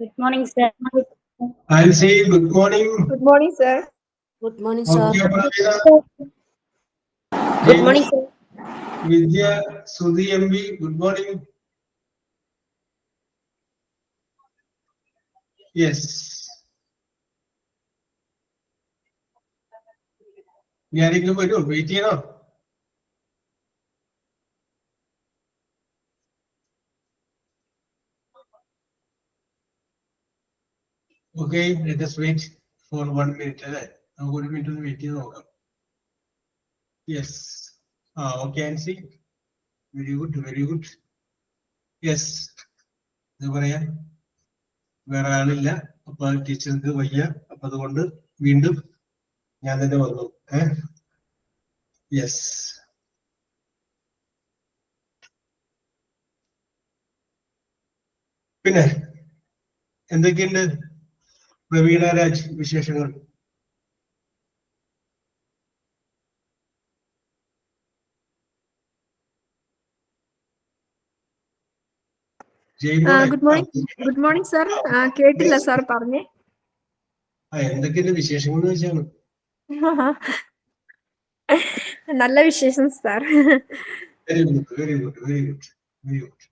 Good morning, sir. I'll say good morning. Good morning, sir. Good morning, sir. Okay, Pramila. Good morning, sir. Vidya, Sudhi MB, good morning. Yes. ആരെങ്കിലും വരുമോ? Wait ചെയ്യണോ? Okay, let us wait for 1 minute. അല്ലേ? നമുക്ക് 1 minute ഒന്ന് wait ചെയ്ത് നോക്കാം. Yes. Okay, Ansi. Very good, very good. Yes. എന്താ പറയാ? വേറെ ആളില്ല. അപ്പൊ ടീച്ചർക്ക് വയ്യ. അപ്പൊ അതുകൊണ്ട് വീണ്ടും ഞാൻ തന്നെ വന്നു. യെസ്. പിന്നെ എന്തൊക്കെയുണ്ട് പ്രവീണ രാജ് വിശേഷങ്ങൾ? Good morning, sir. കേട്ടില്ല സാർ പറഞ്ഞേ. എന്തൊക്കെയുണ്ട് വിശേഷങ്ങൾ എന്ന് വെച്ചാണ്. നല്ല വിശേഷം sir. Very good, very good, very good, very good.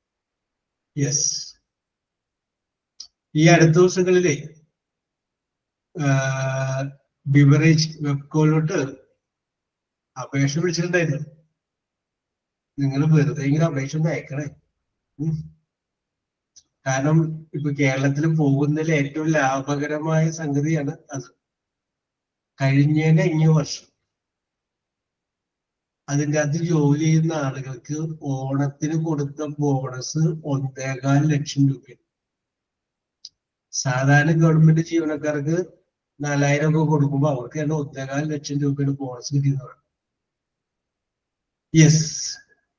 Yes. ഈ അടുത്ത ദിവസങ്ങളിലെ ബിവറേജ് വെബ്കോളിലോട്ട് അപേക്ഷ വിളിച്ചിട്ടുണ്ടായിരുന്നു. നിങ്ങൾ വെറുതെ ഇങ്ങനെ അപേക്ഷ ഒന്ന് അയക്കണേ. കാരണം ഇപ്പൊ കേരളത്തിൽ പോകുന്നതിൽ ഏറ്റവും ലാഭകരമായ സംഗതിയാണ് അത്. കഴിഞ്ഞതിന്റെ 5 വർഷം അതിൻ്റെ അകത്ത് ജോലി ചെയ്യുന്ന ആളുകൾക്ക് ഓണത്തിന് കൊടുത്ത ബോണസ് 1.25 ലക്ഷം രൂപയാണ്. സാധാരണ ഗവൺമെന്റ് ജീവനക്കാർക്ക് 4000 ഒക്കെ കൊടുക്കുമ്പോൾ അവർക്ക് തന്നെ 1.25 ലക്ഷം രൂപയുടെ ബോണസ് കിട്ടിയതാണ്. യെസ്.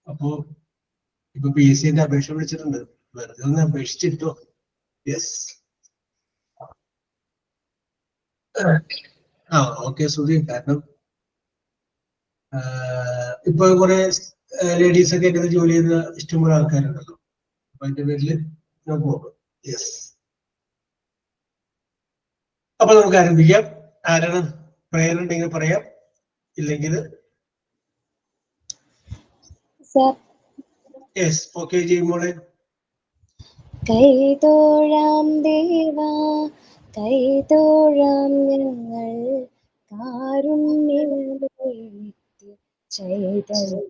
അപ്പോ ഇപ്പൊ PSCന്റെ അപേക്ഷ വിളിച്ചിട്ടുണ്ട്. വെറുതെ ഒന്ന് അപേക്ഷിച്ചിട്ടോ. യെസ്. ഓക്കെ സുധി. കാരണം ഇപ്പൊ കുറെ ലേഡീസ് ഒക്കെ ആയിട്ട് ജോലി ചെയ്യുന്ന ഇഷ്ടംപോലെ ആൾക്കാരുണ്ടല്ലോ. അപ്പൊ അതിന്റെ പേരിൽ ഞാൻ പോകും. യെസ്. അപ്പൊ നമുക്ക് ആരംഭിക്കാം. ആരാണ് പറയാനുണ്ടെങ്കിൽ പറയാം, ഇല്ലെങ്കിൽ യെസ്. ഓക്കെ ചെയ്യുമ്പോളെ കൈതോഴാം ദേവാ കൈതോഴാം ഞങ്ങൾ കാരുണ്യമേ ചൈതന്യം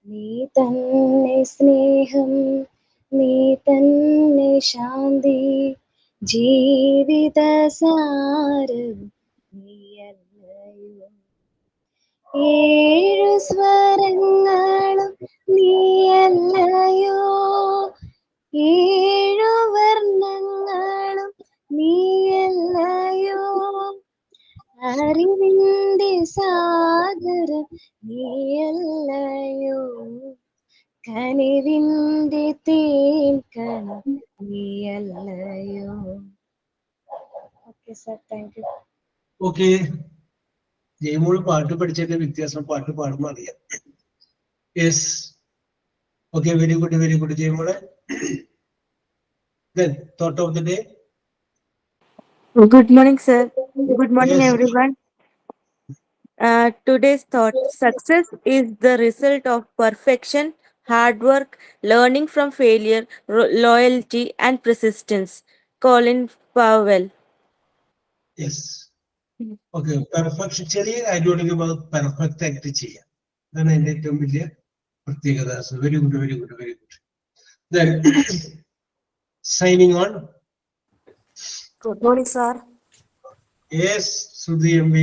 നീ തന്നെ സ്നേഹം നീ തന്നെ ശാന്തി ജീവിത സാരം നീയല്ലയോ 7 സ്വരങ്ങളും നീയല്ലയോ 7 വർണ്ണങ്ങളും നീയല്ലയോ അറിവിന്റെ സാഗരം നീയല്ലയോ കനിവിന്റെ തേൻകണം നീയല്ലയോ. Okay sir, thank you. Okay. Jayamol പാട്ട് പഠിച്ചതിന്റെ വ്യത്യാസം പാട്ട് പാടുമ്പോൾ അറിയാം. Yes. Okay, very good, very good ജയമോളെ. Then thought of the day. Good morning, sir. Good morning, everyone. Today's thought: success is the result of perfection, hard work, learning from failure, loyalty, and persistence. Colin Powell. Yes. Okay, perfection ചെറിയ കാര്യമാണെങ്കിൽ perfect ആയിട്ട് ചെയ്യാം. അതാണ് എൻ്റെ ഏറ്റവും വലിയ പ്രത്യേകത. Very good, very good, very good. Then signing on. Good morning, sir. Yes, Sudhi MB.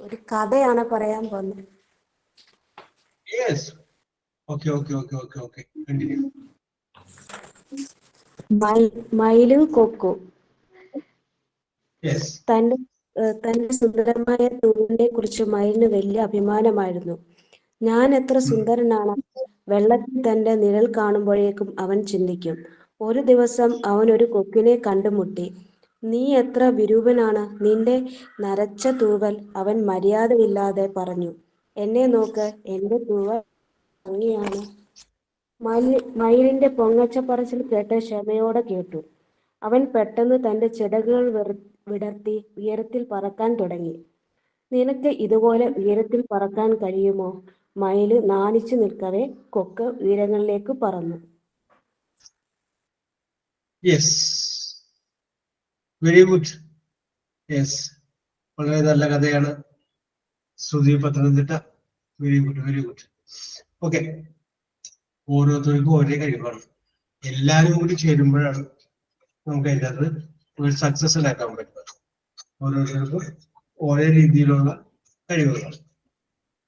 ഒരു കഥയാണ് പറയാൻ പോകുന്നത്. Yes. Okay, okay, okay, okay, okay. Continue. മയിലും കൊക്കു. Yes. തന്റെ സുന്ദരമായ തൂണിനെ കുറിച്ച് മയിലിന് വലിയ അഭിമാനമായിരുന്നു. ഞാൻ എത്ര സുന്ദരനാണ്. വെള്ളത്തിൽ തന്റെ നിഴൽ കാണുമ്പോഴേക്കും അവൻ ചിന്തിക്കും. ഒരു ദിവസം അവൻ ഒരു കൊക്കിനെ കണ്ടുമുട്ടി. നീ എത്ര വിരൂപനാണ്, നിന്റെ നരച്ച തൂവൽ. അവൻ മര്യാദയില്ലാതെ പറഞ്ഞു. എന്നെ നോക്ക്, എന്റെ തൂവൽ ഭംഗിയാണ്. മയിലിന്റെ പൊങ്ങച്ചപ്പറച്ചിൽ കേട്ട് ക്ഷമയോടെ കേട്ടു. അവൻ പെട്ടെന്ന് തന്റെ ചിറകുകൾ വിടർത്തി ഉയരത്തിൽ പറക്കാൻ തുടങ്ങി. നിനക്ക് ഇതുപോലെ ഉയരത്തിൽ പറക്കാൻ കഴിയുമോ? മയില് നാണിച്ചു നിൽക്കവേ കൊക്ക് ഉയരങ്ങളിലേക്ക് പറന്നു. Yes, very good. യെസ്, വളരെ നല്ല കഥയാണ്. Shruti Pathanamthitta. Very good, very good. Okay, ഓരോരുത്തർക്കും ഒരേ കഴിവാണ്. എല്ലാവരും കൂടി ചേരുമ്പോഴാണ് നമുക്ക് അതിൻ്റെ അത് ഒരു സക്സസ് ഉണ്ടാക്കാൻ പറ്റുന്നത്. ഓരോരുത്തർക്കും ഓരോ രീതിയിലുള്ള കഴിവുകളാണ്.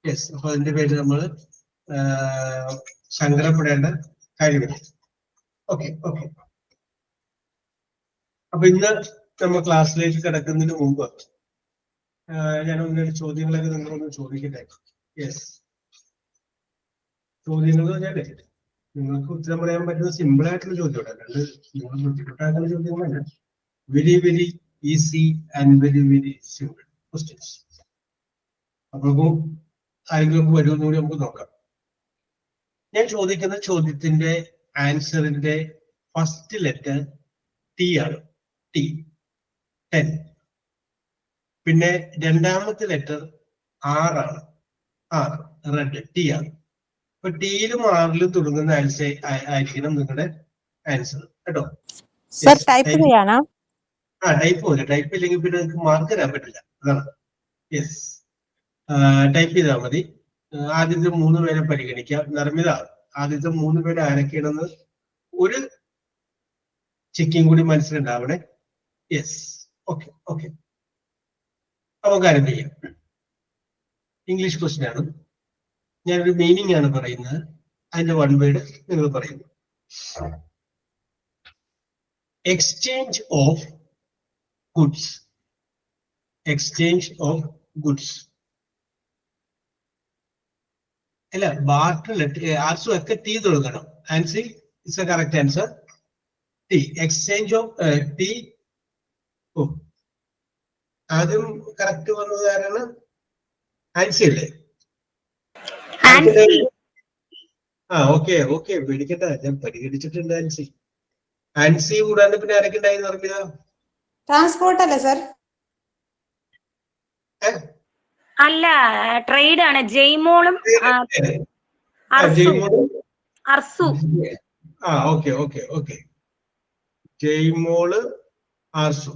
യെസ്, അപ്പൊ അതിന്റെ പേര് നമ്മൾ സങ്കടപ്പെടേണ്ട കാര്യമില്ല. Okay okay. അപ്പൊ ഇന്ന് നമ്മൾ ക്ലാസ്സിലേക്ക് കിടക്കുന്നതിന് മുമ്പ് ഞാൻ ഒന്ന് ചോദ്യങ്ങളൊക്കെ നിങ്ങളൊന്ന് ചോദിക്കട്ടെ. യെസ്, ചോദ്യങ്ങൾ ഞാൻ നിങ്ങൾക്ക് ഉത്തരം പറയാൻ പറ്റുന്ന സിമ്പിൾ ആയിട്ടുള്ള ചോദ്യമാണ്, അല്ലാണ്ട് നിങ്ങൾ ബുദ്ധിമുട്ടായിട്ടുള്ള ചോദ്യങ്ങളല്ല. Very very easy and very very simple questions. അപ്പോഴേക്കും ആരെങ്കിലും വരുമെന്ന് കൂടി നമുക്ക് നോക്കാം. ഞാൻ ചോദിക്കുന്ന ചോദ്യത്തിന്റെ ആൻസറിന്റെ ഫസ്റ്റ് ലെറ്റർ ടി ആണ്. ടി, 10. പിന്നെ രണ്ടാമത്തെ ലെറ്റർ ആർ ആണ്. ആർ, റെഡ്, ടി ആണ്. അപ്പൊ ടിയിലും ആറിലും തുടങ്ങുന്ന ആൻസർ ആയിരിക്കണം നിങ്ങളുടെ ആൻസർ കേട്ടോ. ടൈപ്പ് ചെയ്യാനാ? ടൈപ്പ് പോലെ. ടൈപ്പ് ഇല്ലെങ്കിൽ പിന്നെ നിങ്ങൾക്ക് മാർക്ക് തരാൻ പറ്റില്ല, അതാണ്. യെസ്, ടൈപ്പ് ചെയ്താൽ മതി. ആദ്യത്തെ 3 പേരെ പരിഗണിക്കാം. നിർമ്മിത, ആദ്യത്തെ 3 പേര് ആരൊക്കെയാണെന്ന് ഒരു ചെക്കിങ് കൂടി മനസ്സിലുണ്ടാവണേ. Yes, okay okay. നമുക്ക് ആരംഭിക്കാം. ഇംഗ്ലീഷ് ക്വസ്റ്റ്യൻ ആണ്. ഞാനൊരു മീനിങ് ആണ് പറയുന്നത്, അതിന്റെ 1 വേർഡ് നിങ്ങൾ പറയുന്നു. Exchange of goods. Exchange of goods. അല്ല, ബാർട്ടർ ആർസു ഒക്കെ ടി തുടങ്ങണം. Ancy it's a correct answer. T, exchange of T. ഓ, ആദ്യം കറക്റ്റ് വന്നത് ആരാണ്? ആൻസി അല്ലേ? ഓക്കെ ഓക്കെ, പേടിക്കണ്ട, ഞാൻ പരിഗണിച്ചിട്ടുണ്ട് ആൻസി. ആൻസി കൂടാണ്ട് പിന്നെ ആരൊക്കെ ഉണ്ടായി നിർമ്മിത? ട്രാൻസ്പോർട്ട് അല്ലേ സർ? അല്ല, ട്രേഡ് ആണ്. ജയ്മോളും Arsu. Okay okay okay. Jaymol, Arsu.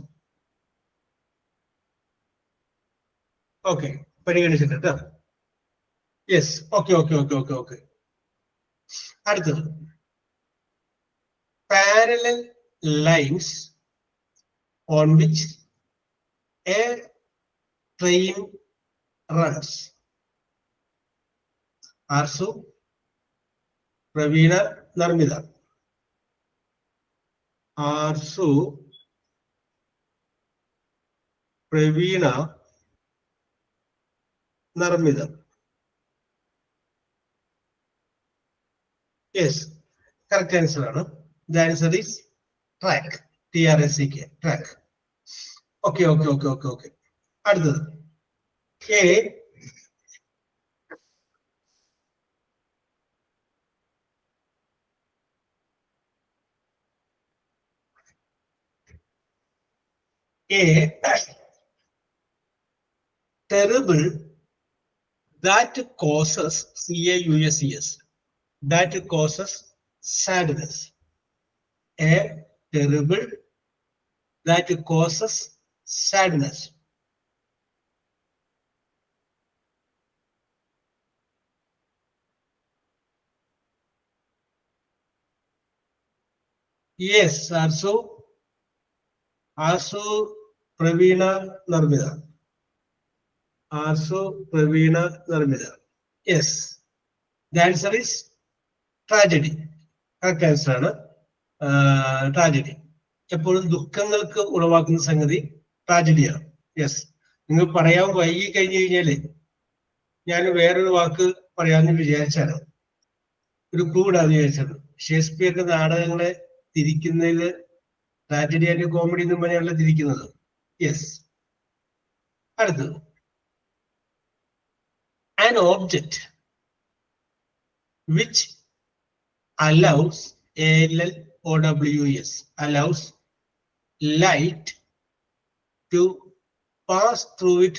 Okay, പരിഗണിച്ചിട്ടുണ്ട്. Yes, okay okay okay okay okay. അടുത്തത്, parallel lines on which a train runs. Arsu, Praveena, Nirmitha. Arsu, Praveena, Nirmitha. Yes, correct answer ആണ്. The answer is track. TRACK, track. Okay okay okay okay okay. അടുത്തത്, A terrible that causes CAUSES, that causes sadness. A terrible that causes sadness. Yes, Arsu, Pravina, Narmida. Arsu, Pravina, Narmida. Yes, the answer is tragedy. Correct answer ആണ് tragedy. എപ്പോഴും ദുഃഖങ്ങൾക്ക് ഉളവാക്കുന്ന സംഗതി ട്രാജഡിയാണ്. Yes, നിങ്ങൾ പറയാൻ വൈകി കഴിഞ്ഞു കഴിഞ്ഞാല് ഞാൻ വേറൊരു വാക്ക് പറയാമെന്ന് വിചാരിച്ചാണ്, ഒരു ക്ലൂ ഇടാന്ന് വിചാരിച്ചത്. ഷേക്സ്പിയറിന്റെ നാടകങ്ങളെ തിരിക്കുന്നതിൽ ട്രാജഡി ആൻഡ് കോമഡി എന്നും പറഞ്ഞാണല്ലോ തിരിക്കുന്നത്. യെസ്. അടുത്തത്, an object which allows, ALLOWS, allows light to pass through it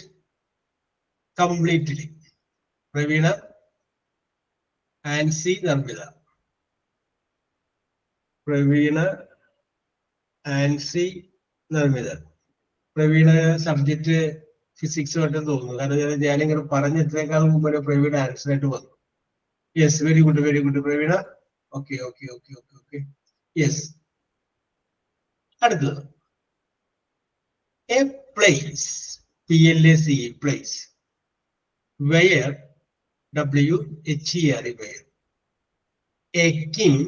completely. Pravina, Ansi, Narmida. Pravina, Ansi, Narmida. Pravina subject physics ആയിട്ടെന്ന് തോന്നുന്നു. കാരണം ഞാനിങ്ങനെ പറഞ്ഞിട്ടേക്കാൾ മുമ്പ് പ്രവീണ ആൻസർ ആയിട്ട് വന്നു. Yes, very good, Pravina. Okay. Yes. അടുത്തത്. A place, PLACE, place, where, WHERE, where a king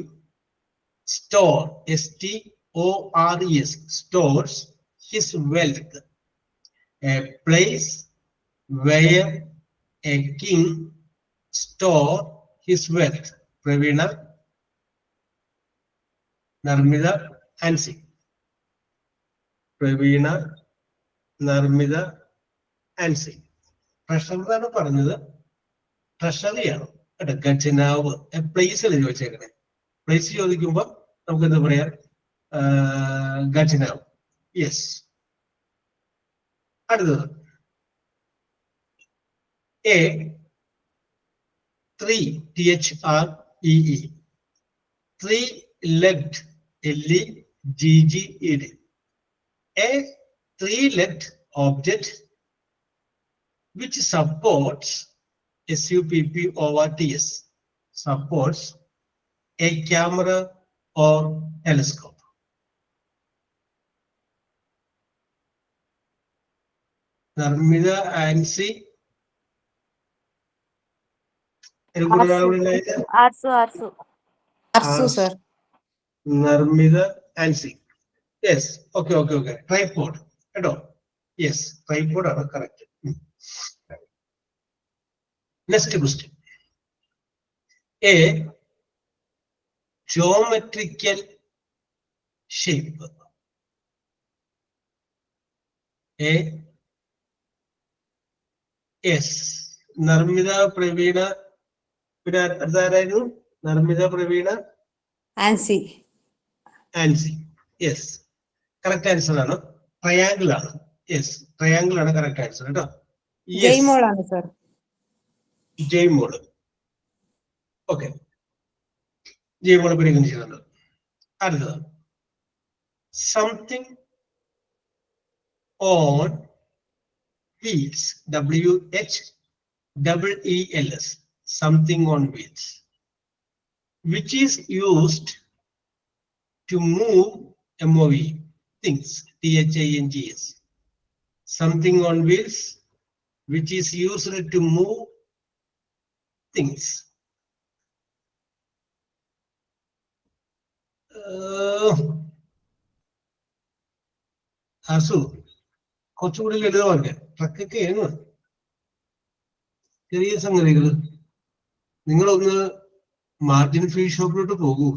stores, stores his wealth. A place where a king stores his wealth. Pravina, Narmida, Ansi. Pravina, Narmida, Ansi. Treasury ആണ് പറഞ്ഞത്. ട്രഷറിയാണ് കേട്ടോ. ഖജനാവ് place അല്ലേ ചോദിച്ചേക്കണേ. Place ചോദിക്കുമ്പോ നമുക്ക് എന്താ പറയാ, ഖജനാവ്. യെസ്. അടുത്തത്. A 3 THREE, 3-legged, LEGGED, a 3-legged object which supports, SUPPORTS, supports a camera or telescope. Narmida, Ansi. Arsu. Arsu, sir. Narmida, Ansi. Yes. Okay. Tripod. Yes, tripod are correct. Next question. A geometrical shape. Yes. Narmida, Pravina. Narmida, Pravina. Ansi. Yes. Correct answer ആണ്. Triangle ആണ്. Yes. Triangle ആണ് correct answer കേട്ടോ. Jmol ആണ് sir. Jmol. Okay. Jmol പരിഗണിച്ച് ചെയ്യുന്നുണ്ട്. അടുത്തത്. Something on wheels. WHEELS. Something on wheels, which is used to move, MOVE, things, THINGS. Something on wheels, which is used to move things. Arsu, കുറച്ചുകൂടി ലളിതമാക്കെ. ട്രക്കൊക്കെ ആണ് ചെറിയ സംഗതികൾ. നിങ്ങളൊന്ന് മാർജിൻ ഫ്രീ ഷോപ്പിലോട്ട് പോകൂ.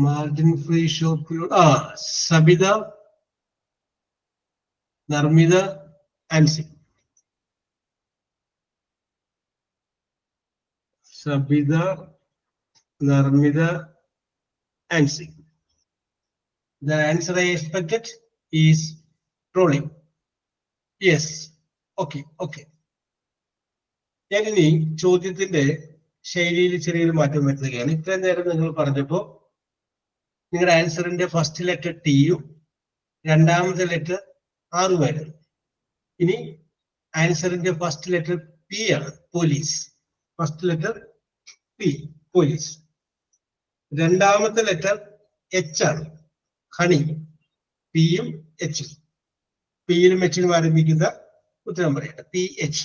മാർജിൻ ഫ്രീ ഷോപ്പിലോട്ട്. Sabitha, Narmitha, Ancy. Sabitha, Narmitha, Ancy. The answer I expected is trolling. Yes. Okay. ഞാൻ ഇനി ചോദ്യത്തിന്റെ ശൈലിയിൽ ചെറിയൊരു മാറ്റം വരുത്തുകയാണ്. ഇത്രയും നേരം നിങ്ങൾ പറഞ്ഞപ്പോ നിങ്ങളുടെ ആൻസറിന്റെ ഫസ്റ്റ് ലെറ്റർ ടിയും രണ്ടാമത്തെ ലെറ്റർ ആറുമായിരുന്നു. ഇനി ആൻസറിന്റെ ഫസ്റ്റ് ലെറ്റർ പി ആണ്, police. First letter P, police. രണ്ടാമത്തെ ലെറ്റർ എച്ച് ആണ്, ഹണി. പിയും എച്ചും, പിയിലും എച്ചിലും ആരംഭിക്കുന്ന ഉത്തരം പറയട്ടെ. PH.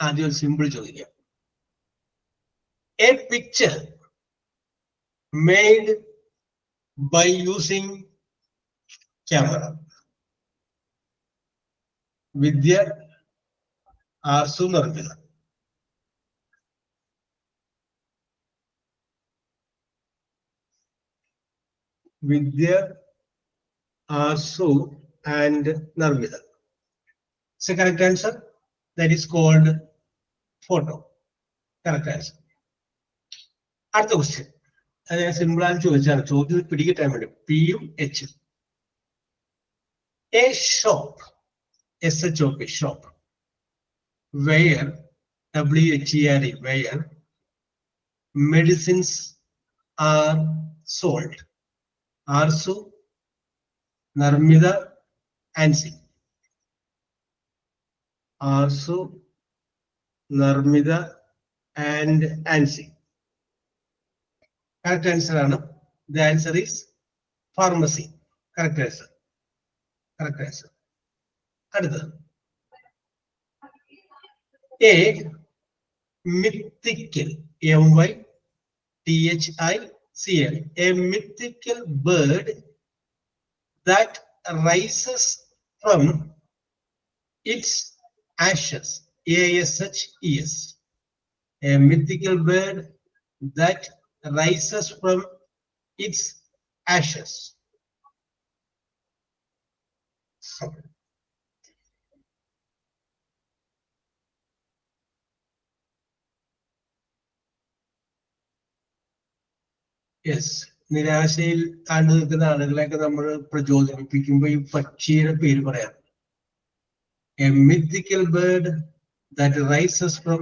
ആദ്യം ഒരു സിമ്പിൾ ചോദിക്കാം. A picture made by using camera. Vidya, Arsu, Nirmitha. Vidya, Arsu, and Narmida. It's the correct answer. That is called photo. Correct answer. അടുത്ത question. അത് ഞാൻ സിമ്പിൾ ആയിട്ട് ചോദിച്ചാണ്. ചോദ്യം പിടികിട്ടാൻ വേണ്ടി. PUH. A shop, SHOP, shop, where, WHERE, where medicines are sold. Arsu, Narmida, Ansi. Arsu, Narmida, and Ansi. Correct answer, Anna. The answer is pharmacy. Correct answer. Correct answer. Another. A mythical, MYTHICL, a mythical bird that rises from its ashes. ASHES. A mythical bird that rises from its ashes. Yes. നിരാശയിൽ ആണ്ട് നിൽക്കുന്ന ആളുകളെയൊക്കെ നമ്മൾ പ്രചോദിപ്പിക്കുമ്പോൾ ഈ പക്ഷിയുടെ പേര് പറയാം. A mythical bird that rises from.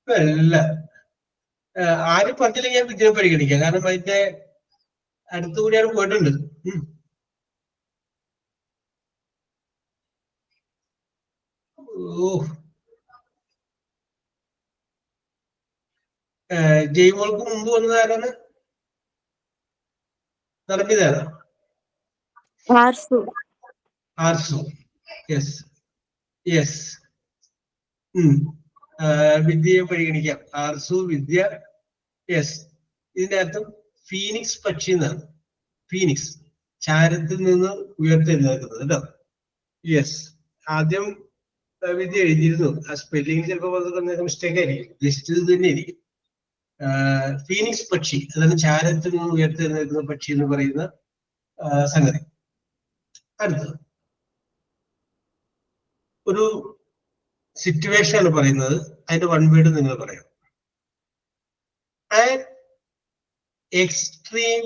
അല്ല, ആരും പറഞ്ഞില്ലെങ്കിൽ ഞാൻ ഇതിനെ പരിഗണിക്കാം. കാരണം അതിന്റെ അടുത്തുകൂടിയാണ് പോയിട്ടുണ്ട്. ജയ്മോൾക്ക് മുമ്പ് വന്നത് ആരാണ്? നടപ്പിയതാണ്. ആർസു. Yes yes. വിദ്യയെ പരിഗണിക്കാം. ആർസു, വിദ്യ. യെസ്. ഇതിന്റെ അർത്ഥം ഫീനിക്സ് പക്ഷി എന്നാണ്. ഫീനിക്സ്, ചാരത്തിൽ നിന്ന് ഉയർത്തെഴുന്നേൽക്കുന്നത് കേട്ടോ. യെസ്. ആദ്യം വിദ്യ എഴുതിയിരുന്നു. ആ സ്പെല്ലിംഗ് ചിലപ്പോൾ മിസ്റ്റേക്ക് ആയിരിക്കും. ലിസ്റ്റിൽ തന്നെ ആയിരിക്കും. ഫീനിക്സ് പക്ഷി, അതാണ് ചാരത്തിൽ നിന്ന് ഉയർത്തെഴുന്നേൽക്കുന്ന പക്ഷി എന്ന് പറയുന്ന സംഗതി. അടുത്തത് ഒരു സിറ്റുവേഷൻ ആണ് പറയുന്നത്. അതിന്റെ വൺ വേർഡ് നിങ്ങൾ പറയാം. And extreme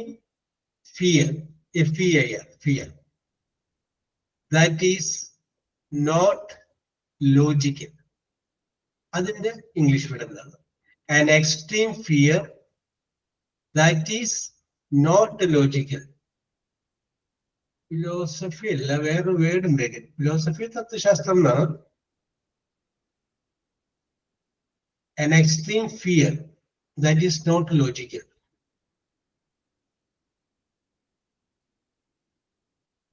fear, FEIR, fear, that is not logical. അതിന്റെ ഇംഗ്ലീഷ് വേർഡ് എന്താണ്? An extreme fear that is not logical. Philosophy അല്ല, വേറെ വേർഡ് ഉണ്ടെങ്കിൽ. ഫിലോസഫി തത്വശാസ്ത്രം എന്നാണ്. An extreme fear that is not logical.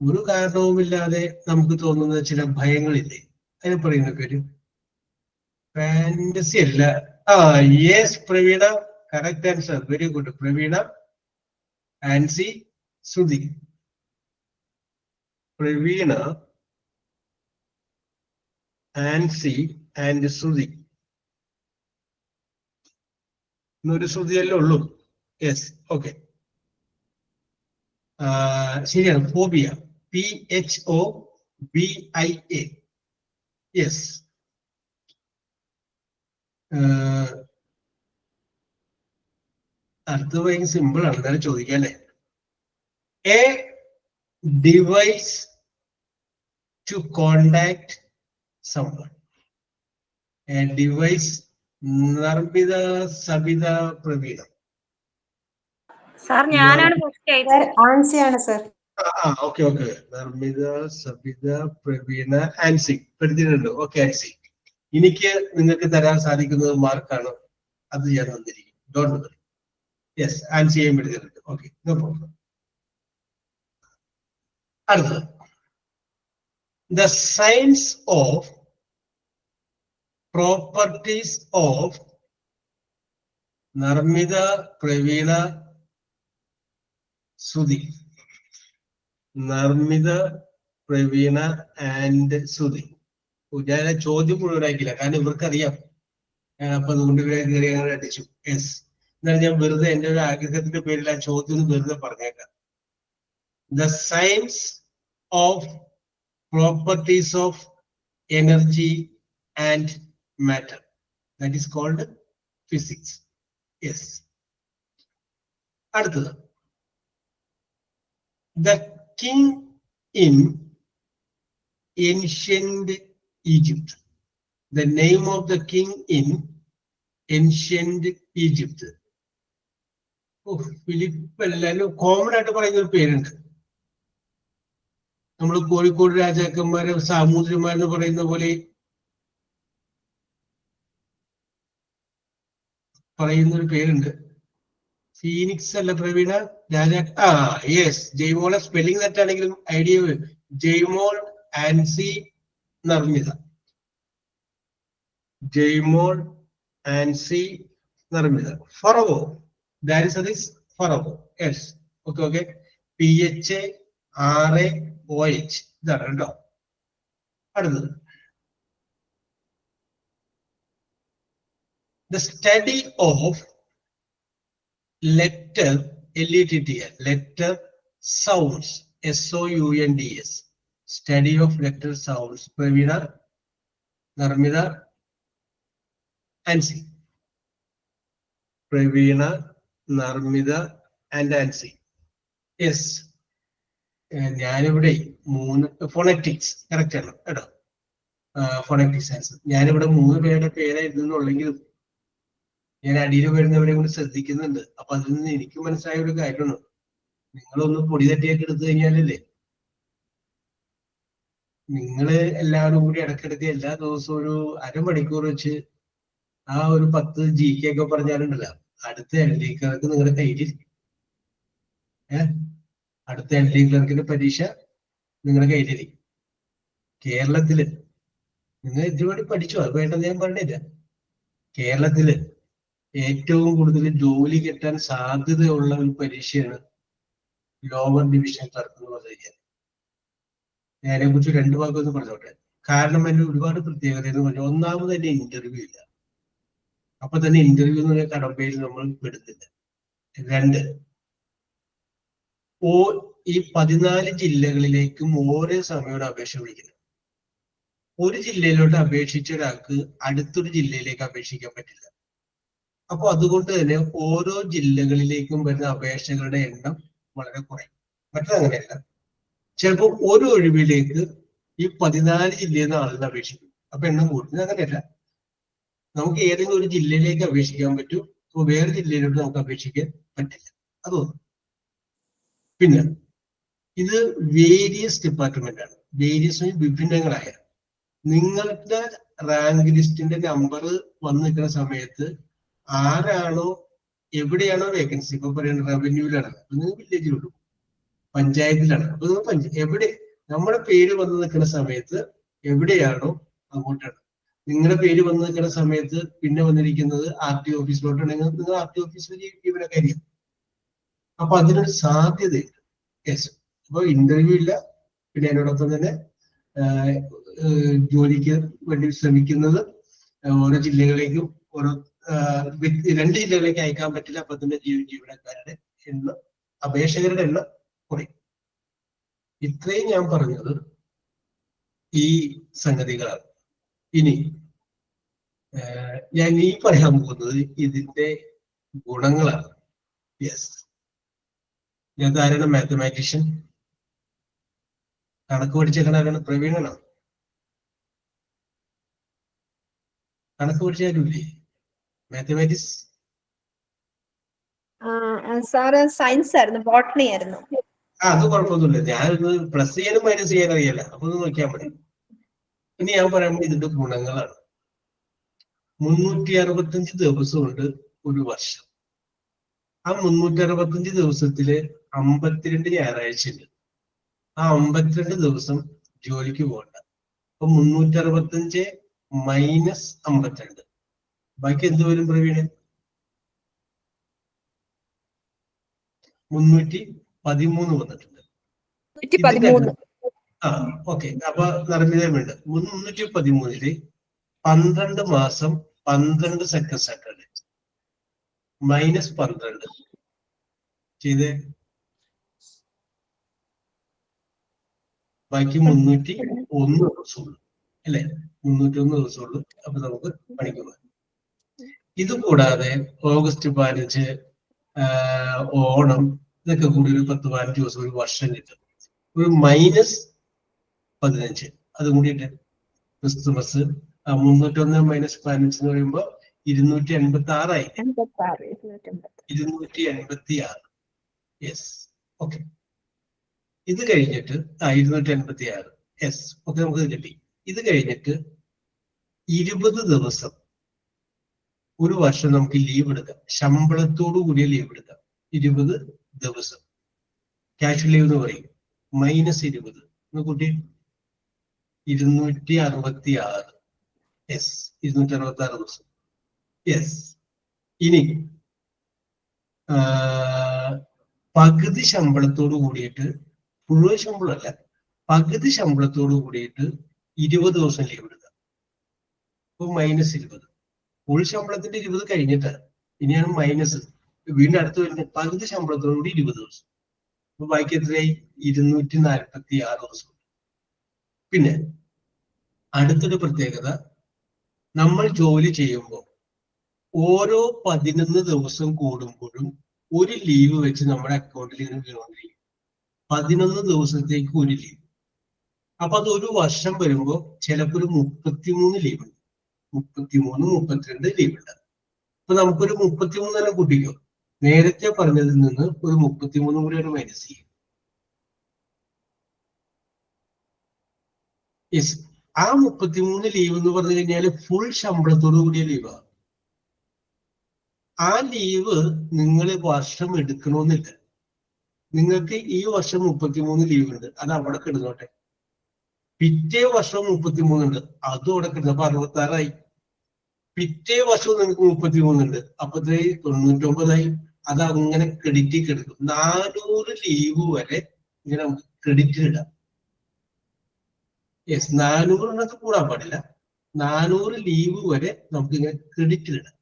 ഒരു കാരണവുമില്ലാതെ നമുക്ക് തോന്നുന്ന ചില ഭയങ്ങളില്ലേ, അതിന് പറയുന്ന പേര് ഫാന്റസി അല്ല. Yes Praveena, correct answer. Very good Praveena. Ancy, Shruti. Praveena, Ancy and Shruti. ഇന്നൊരു ശ്രുതിയല്ലേ ഉള്ളൂ. Yes, okay. ശരിയാണ്. Phobia, PHOBIA. യെസ്. അടുത്ത ഭയങ്കര സിമ്പിൾ ആണ്, എന്നാലും ചോദിക്കാം അല്ലേ. A device to contact someone. A device. Narmida, Sabida, Pravina. Sir ഞാനാണ് ആൻസി ആണ് sir. Okay okay. Narmitha, Sabitha, Praveena, Ancy. എടുത്തിട്ടുണ്ട്. ഓക്കെ ആൻസി. എനിക്ക് നിങ്ങൾക്ക് തരാൻ സാധിക്കുന്നത് മാർക്കാണ്. അത് ഞാൻ തന്നിരിക്കും. Don't worry. യെസ്, ആൻസിയെയും എടുത്തിട്ടുണ്ട്. Okay, no problem. അടുത്തത്. The science of properties of Narmida, Pravina, Sudhi. Narmida, Pravina and Sudhi. ഞാൻ ചോദ്യം മുഴുവനാക്കില്ല, കാരണം ഇവർക്കറിയാം. അപ്പൊ അതുകൊണ്ട് ഇവരെ കയറി അടിച്ചു. യെസ്. എന്നാൽ ഞാൻ വെറുതെ എൻ്റെ ഒരു ആഗ്രഹത്തിന്റെ പേരിൽ ആ ചോദ്യം വെറുതെ പറഞ്ഞേക്കാം. The science of properties of energy and matter. That is called physics. Yes. അടുത്തത്, the king in ancient Egypt. The name of the king in ancient Egypt. Philip എല്ലാവരും കോമൺ ആയിട്ട് പറയുന്ന ഒരു പേരുണ്ട്. നമ്മൾ കോഴിക്കോട് രാജാക്കന്മാരെ സാമൂതിരിമാരെന്ന് പറയുന്ന പോലെ പറയുന്ന ഒരു പേരുണ്ട്. ഫീനിക്സ് അല്ല പ്രവീണ? യെസ്, ജയ്മോളെ സ്പെല്ലിംഗ് തെറ്റാണെങ്കിലും idea. Jaymol Ancy Nirmitha. Jaymol Ancy Nirmitha. Pharaoh, that is pharaoh. Yes, okay. PHARAOH ഇതാണ് കേട്ടോ. അടുത്തത്, the study of letter LETTR, letter sounds, SOUNDS, study of letter sounds. Pravina, Narmida, Ansi. Pravina, Narmida and Ansi. Yes. ഞാനിവിടെ 3 phonetics correct ആണ് കേട്ടോ. Phonetic science ഞാനിവിടെ 3 പേരുടെ പേരായിരുന്നുള്ളെങ്കിലും ഞാൻ അടിയിൽ വരുന്നവരെ കൂടി ശ്രദ്ധിക്കുന്നുണ്ട്. അപ്പൊ അതിൽ നിന്ന് എനിക്ക് മനസ്സിലായ ഒരു കാര്യമാണ്, നിങ്ങളൊന്ന് പൊടി തട്ടിയൊക്കെ എടുത്തു കഴിഞ്ഞാലല്ലേ നിങ്ങള് എല്ലാവരും കൂടി ഇടയ്ക്കിടയ്ക്ക് എല്ലാ ദിവസവും ഒരു അരമണിക്കൂർ വെച്ച് ആ ഒരു 10 GK ഒക്കെ പറഞ്ഞാലുണ്ടല്ലോ, അടുത്ത LD ക്ലർക്ക് നിങ്ങളുടെ കയ്യിലിരിക്കും. അടുത്ത LD ക്ലർക്കിന്റെ പരീക്ഷ നിങ്ങളുടെ കയ്യിലിരിക്കും. കേരളത്തില് നിങ്ങൾ ഇതുവരെ പഠിച്ചു, അത് വേണ്ടെന്ന് ഞാൻ പറഞ്ഞില്ല. കേരളത്തില് ഏറ്റവും കൂടുതൽ ജോലി കിട്ടാൻ സാധ്യതയുള്ള ഒരു പരീക്ഷയാണ് ലോവർ ഡിവിഷൻ ക്ലർക്ക് എന്ന് പറഞ്ഞു കഴിഞ്ഞാൽ. അതിനെ കുറിച്ച് 2 ഭാഗം പറഞ്ഞോട്ടെ. കാരണം അതിന് ഒരുപാട് പ്രത്യേകത എന്ന് പറഞ്ഞു. ഒന്നാമത് തന്നെ ഇന്റർവ്യൂ ഇല്ല. അപ്പൊ തന്നെ ഇന്റർവ്യൂ എന്ന് പറഞ്ഞ കടമ്പയിൽ നമ്മൾ പെടുത്തില്ല. 2, ഈ 14 ജില്ലകളിലേക്കും ഓരോ സമയത്ത് അപേക്ഷ വിളിക്കണം. ഒരു ജില്ലയിലോട്ട് അപേക്ഷിച്ച ഒരാൾക്ക് അടുത്തൊരു ജില്ലയിലേക്ക് അപേക്ഷിക്കാൻ പറ്റില്ല. അപ്പൊ അതുകൊണ്ട് തന്നെ ഓരോ ജില്ലകളിലേക്കും വരുന്ന അപേക്ഷകളുടെ എണ്ണം വളരെ കുറയും. മറ്റതങ്ങനെയല്ല, ചിലപ്പോൾ ഒരു ഒഴിവിലേക്ക് ഈ 14 ജില്ലയിൽ നിന്ന് ആളുകൾ അപേക്ഷിക്കും, അപ്പൊ എണ്ണം കൂടുന്നത്. അങ്ങനെയല്ല, നമുക്ക് ഏതെങ്കിലും ഒരു ജില്ലയിലേക്ക് അപേക്ഷിക്കാൻ പറ്റും, അപ്പൊ വേറെ ജില്ലയിലോട്ട് നമുക്ക് അപേക്ഷിക്കാൻ പറ്റില്ല. അതൊന്നും. പിന്നെ ഇത് വേരിയസ് ഡിപ്പാർട്ട്മെന്റ് ആണ്. വേരിയസ് വിഭിന്നങ്ങളായ നിങ്ങളുടെ റാങ്ക് ലിസ്റ്റിന്റെ നമ്പർ വന്നു നിൽക്കുന്ന സമയത്ത് ആരാണോ എവിടെയാണോ വേക്കൻസി, ഇപ്പൊ പറയുന്നത് റവന്യൂവിലാണ്, അപ്പൊ നിങ്ങൾ വില്ലേജിലുള്ളൂ, പഞ്ചായത്തിലാണ്, അപ്പൊ നിങ്ങൾ എവിടെ നമ്മുടെ പേര് വന്നു നിൽക്കുന്ന സമയത്ത് എവിടെയാണോ അങ്ങോട്ടാണ്. നിങ്ങളുടെ പേര് വന്നു നിൽക്കുന്ന സമയത്ത് പിന്നെ വന്നിരിക്കുന്നത് RT ഓഫീസിലോട്ടാണെങ്കിൽ നിങ്ങൾ RT ഓഫീസിൽ ജീവനക്കാരിയാണ്. അപ്പൊ അതിനൊരു സാധ്യതയുണ്ട്. യെസ്, അപ്പൊ ഇന്റർവ്യൂ ഇല്ല. പിന്നെ അതിനോടൊപ്പം തന്നെ ജോലിക്ക് വേണ്ടി ശ്രമിക്കുന്നത് ഓരോ ജില്ലകളിലേക്കും ഓരോ 2 ജില്ലകളിലേക്ക് അയക്കാൻ പറ്റില്ല. അപ്പൊ തന്നെ ജീവനക്കാരുടെ എണ്ണം, അപേക്ഷകരുടെ എണ്ണം കുറയും. ഇത്രയും ഞാൻ പറഞ്ഞത് ഈ സംഗതികളാണ്. ഇനി ഞാൻ ഈ പറയാൻ പോകുന്നത് ഇതിന്റെ ഗുണങ്ങളാണ്. യെസ്, ഞാൻ ആരാണ് മാത്തമാറ്റീഷ്യൻ? കണക്ക് പഠിച്ചേക്കണ ആരാണ്? പ്രവീണനാണ്. കണക്ക് പഠിച്ചാലില്ലേ മാത്തമാറ്റിക്സ്? സാറ് സയൻസ് ആയിരുന്നു, ബോട്ടണി ആയിരുന്നു. അത് കുഴപ്പമൊന്നുമില്ല. ഞാനൊന്ന് പ്ലസ് ചെയ്യാനും മൈനസ് ചെയ്യാനും അറിയില്ല, അപ്പൊ ഒന്ന് നോക്കിയാൽ മതി. ഇനി ഞാൻ പറയുമ്പോൾ ഇതിന്റെ ഗുണങ്ങളാണ്. 365 ദിവസമുണ്ട് ഒരു വർഷം. ആ 365 ദിവസത്തില് 52 ഞായറാഴ്ച ഉണ്ട്. ആ 52 ദിവസം ജോലിക്ക് പോകണ്ട. അപ്പൊ 365 മൈനസ് 52, ബാക്കി എന്ത് വരും പ്രവീണ്? 313 വന്നിട്ടുണ്ട്. ഓക്കെ. അപ്പൊ നിർമ്മിതമുണ്ട് 313 12 മാസം 12 സെക്കൻഡ് സാറ്റർഡേ, -12 ചെയ്തേ. ബാക്കി 301 ദിവസമുള്ളൂ അല്ലെ? 301 ദിവസമുള്ളൂ. അപ്പൊ നമുക്ക് പണിക്ക് പോകാം. ഇത് കൂടാതെ ഓഗസ്റ്റ് 15, ഓണം, ഇതൊക്കെ കൂടി ഒരു 10-15 ദിവസം ഒരു വർഷം കിട്ടും. ഒരു -15 അതും കൂടിയിട്ട് ക്രിസ്തുമസ് 301 - 15 എന്ന് പറയുമ്പോ 286 ആയി. 286. Yes, okay. ഇത് കഴിഞ്ഞിട്ട് 286. യെസ്, ഓക്കെ, നമുക്ക് കിട്ടി. ഇത് കഴിഞ്ഞിട്ട് 20 ദിവസം ഒരു വർഷം നമുക്ക് ലീവ് എടുക്കാം. ശമ്പളത്തോടു കൂടിയ ലീവ് എടുക്കാം. 20 ദിവസം ക്യാഷ് ലീവ് എന്ന് പറയും. -20 കൂട്ടി 266. യെസ്, 266 ദിവസം. യെസ്. ഇനി പകുതി ശമ്പളത്തോട് കൂടിയിട്ട്, മുഴുവൻ ശമ്പളമല്ല, പകുതി ശമ്പളത്തോട് കൂടിയിട്ട് 20 ദിവസം ലീവ് എടുക്കാം. അപ്പൊ -20. ഫുൾ ശമ്പളത്തിന്റെ 20 കഴിഞ്ഞിട്ട് ഇനിയാണ് മൈനസ്. വീണ്ടും അടുത്ത് വരുന്നത് പകുതി ശമ്പളത്തോടു കൂടി 20 ദിവസം. അപ്പൊ ബാക്കി എത്രയായി? 246 ദിവസം. പിന്നെ അടുത്തൊരു പ്രത്യേകത, നമ്മൾ ജോലി ചെയ്യുമ്പോൾ ഓരോ 11 ദിവസം കൂടുമ്പോഴും ഒരു ലീവ് വെച്ച് നമ്മുടെ അക്കൗണ്ടിൽ ഇങ്ങനെ വീണുകൊണ്ടിരിക്കും. 11 ദിവസത്തേക്ക് ഒരു ലീവ്. അപ്പൊ അത് ഒരു വർഷം വരുമ്പോൾ ചിലപ്പോൾ ഒരു 33 ലീവ് ഉണ്ട്. 33, 32 ലീവ് ഉണ്ട്. അപ്പൊ നമുക്കൊരു 33 തന്നെ കൂട്ടിക്കോ. നേരത്തെ പറഞ്ഞതിൽ നിന്ന് ഒരു 33 കൂടി ഒരു മൈനസ് ചെയ്യും. യെസ്, ആ 33 ലീവ് എന്ന് പറഞ്ഞു കഴിഞ്ഞാൽ ഫുൾ ശമ്പളത്തോടു കൂടിയ ലീവാണ്. ആ ലീവ് നിങ്ങൾ വർഷം എടുക്കണമെന്നില്ല. നിങ്ങൾക്ക് ഈ വർഷം 33 ലീവ് ഉണ്ട്, അത് അവിടെ കിടന്നോട്ടെ. പിറ്റേ വർഷം 33 ഉണ്ട്, അതും അവിടെ കിടന്നു. അപ്പൊ 66 പിറ്റേ വർഷവും നിങ്ങൾക്ക് 33 ഉണ്ട്, അപ്പൊ 99. അത് അങ്ങനെ ക്രെഡിറ്റ് കിടക്കും. 400 ലീവ് വരെ ഇങ്ങനെ നമുക്ക് ക്രെഡിറ്റിൽ ഇടാം. യെസ്, 400 കൂടാൻ പാടില്ല. 400 ലീവ് വരെ നമുക്ക് ഇങ്ങനെ ക്രെഡിറ്റിൽ ഇടാം.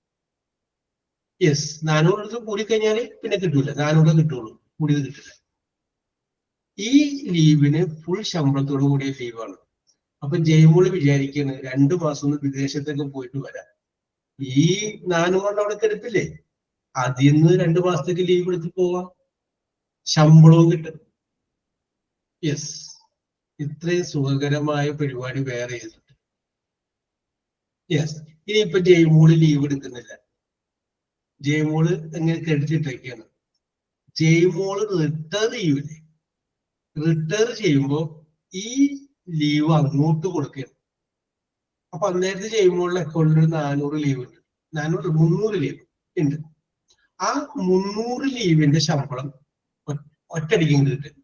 യെസ്, 400 കൂടിക്കഴിഞ്ഞാല് പിന്നെ കിട്ടൂല, 400 കിട്ടുള്ളൂ, കൂടിയത് കിട്ടില്ല. ഈ ലീവിന് ഫുൾ ശമ്പളത്തോടു കൂടിയ ലീവാണ്. അപ്പൊ ജയമോള് വിചാരിക്കുന്നത് 2 മാസം ഒന്ന് വിദേശത്തൊക്കെ പോയിട്ട് വരാം. ഈ 400 അവിടെ കിടപ്പില്ലേ, അതിൽ നിന്ന് 2 മാസത്തേക്ക് ലീവ് എടുത്ത് പോവാം, ശമ്പളവും കിട്ടും. യെസ്, ഇത്രയും സുഖകരമായ പരിപാടി വേറെ ചെയ്തിട്ടുണ്ട്. യെസ്, ഇനിയിപ്പൊ ജയമോള് ലീവ് എടുക്കുന്നില്ല. ജയമോള് എങ്ങനെ ക്രെഡിറ്റ് ഇട്ടേക്കാണ്. ജയമോള് റിട്ടയർ ചെയ്യൂലേ, റിട്ടയർ ചെയ്യുമ്പോ ഈ ലീവ് അങ്ങോട്ട് കൊടുക്കണം. അപ്പൊ അന്നേരത്തെ ജയമോളിന്റെ അക്കൗണ്ടിൽ 400 ലീവ് ഉണ്ട്. 300 ലീവ് ഉണ്ട്. ആ 300 ലീവിന്റെ ശമ്പളം ഒറ്റയടിക്കും കിട്ടും.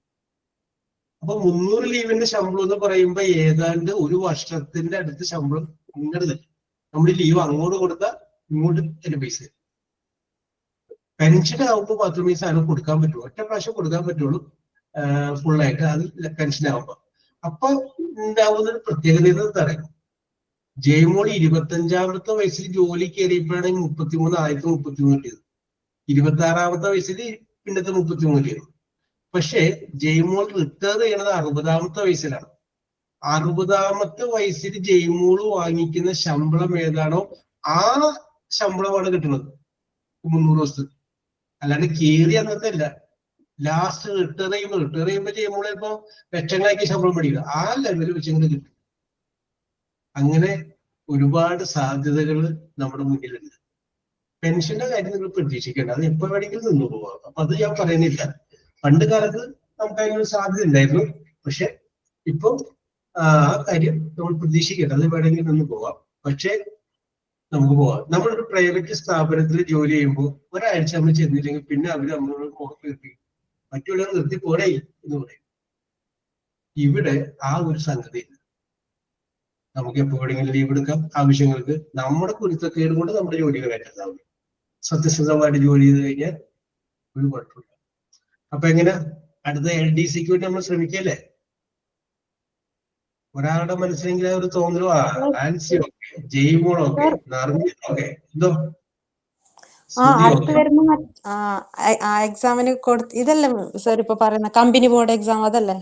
അപ്പൊ 300 ലീവിന്റെ ശമ്പളം എന്ന് പറയുമ്പോ ഏതാണ്ട് ഒരു വർഷത്തിന്റെ അടുത്ത് ശമ്പളം ഇങ്ങോട്ട് തരും. നമ്മൾ ലീവ് അങ്ങോട്ട് കൊടുത്താൽ ഇങ്ങോട്ട് എന്റെ പൈസ. പെൻഷൻ ആവുമ്പോൾ മാത്രമേ ഈ സാധനം കൊടുക്കാൻ പറ്റുള്ളൂ. ഒറ്റ പ്രാവശ്യം കൊടുക്കാൻ പറ്റുള്ളൂ ഫുള്ളായിട്ട്, അത് പെൻഷൻ ആവുമ്പോ. അപ്പൊ ഉണ്ടാവുന്ന ഒരു പ്രത്യേകത എന്ന് പറയുന്നത്, ജയമോൾ 25-ാമത്തെ വയസ്സിൽ ജോലി കയറിയപ്പോഴാണ് 33 കിട്ടിയത്. 26-ാമത്തെ വയസ്സിൽ പിന്നത്തെ 33 ചെയ്തു. പക്ഷെ ജയമോൾ റിട്ടയർ ചെയ്യണത് 60-ാമത്തെ വയസ്സിലാണ്. 60-ാമത്തെ വയസ്സിൽ ജയമോൾ വാങ്ങിക്കുന്ന ശമ്പളം ഏതാണോ ആ ശമ്പളമാണ് കിട്ടുന്നത് 300 ദിവസത്തിൽ. അല്ലാണ്ട് കയറി അന്നത്തെ അല്ല. ലാസ്റ്റ് റിട്ടയർ ചെയ്യുമ്പോ ജയമോൾ ചിലപ്പോ ലക്ഷങ്ങളാക്കി ശമ്പളം പഠിക്കുക, ആ ലെവലിൽ വെച്ചിങ്ങനെ കിട്ടും. അങ്ങനെ ഒരുപാട് സാധ്യതകൾ നമ്മുടെ മുന്നിലുണ്ട്. പെൻഷന്റെ കാര്യം നിങ്ങൾ പ്രതീക്ഷിക്കേണ്ട, അത് എപ്പോ വേണമെങ്കിലും നിന്ന് പോവാം. അപ്പൊ അത് ഞാൻ പറയുന്നില്ല. പണ്ട് കാലത്ത് നമുക്ക് അതിനൊരു സാധ്യത ഉണ്ടായിരുന്നു. പക്ഷെ ഇപ്പൊ ആ കാര്യം നമ്മൾ പ്രതീക്ഷിക്കേണ്ട, അത് വേണമെങ്കിൽ നിന്ന് പോവാം. പക്ഷെ നമുക്ക് പോവാം. നമ്മളൊരു പ്രൈവറ്റ് സ്ഥാപനത്തിൽ ജോലി ചെയ്യുമ്പോൾ ഒരാഴ്ച നമ്മൾ ചെന്നില്ലെങ്കിൽ പിന്നെ അവര് നമ്മളോട് മുഖം തീർപ്പിക്കും, മറ്റുള്ളവർ നിർത്തി പോടേ എന്ന് പറയും. ഇവിടെ ആ ഒരു സംഗതി നമുക്ക് എപ്പോ വേണമെങ്കിലും ലീവ് എടുക്കാം. ആവശ്യങ്ങൾക്ക് നമ്മുടെ കുരുത്തക്കേട് കൊണ്ട് നമ്മുടെ ജോലികൾ ഏറ്റെടുത്താവും. സത്യസന്ധമായിട്ട് ജോലി ചെയ്ത് കഴിഞ്ഞാൽ ഒരു കുഴപ്പമില്ല. അപ്പൊ എങ്ങനെ അടുത്ത LDCക്ക് വേണ്ടി നമ്മൾ ശ്രമിക്കല്ലേ? ഒരാളുടെ മനസ്സിലെങ്കിലും ഒരു തോന്നലോ, ആൻസി ഒക്കെ, ജയ്മോളൊക്കെ, നർമ്മൊക്കെ, എന്തോ അടുത്ത് വരുന്ന എക്സാമിന് ഇതല്ലേ സാർ ഇപ്പൊ പറയുന്ന കമ്പനി ബോർഡ് എക്സാം അതല്ലേ?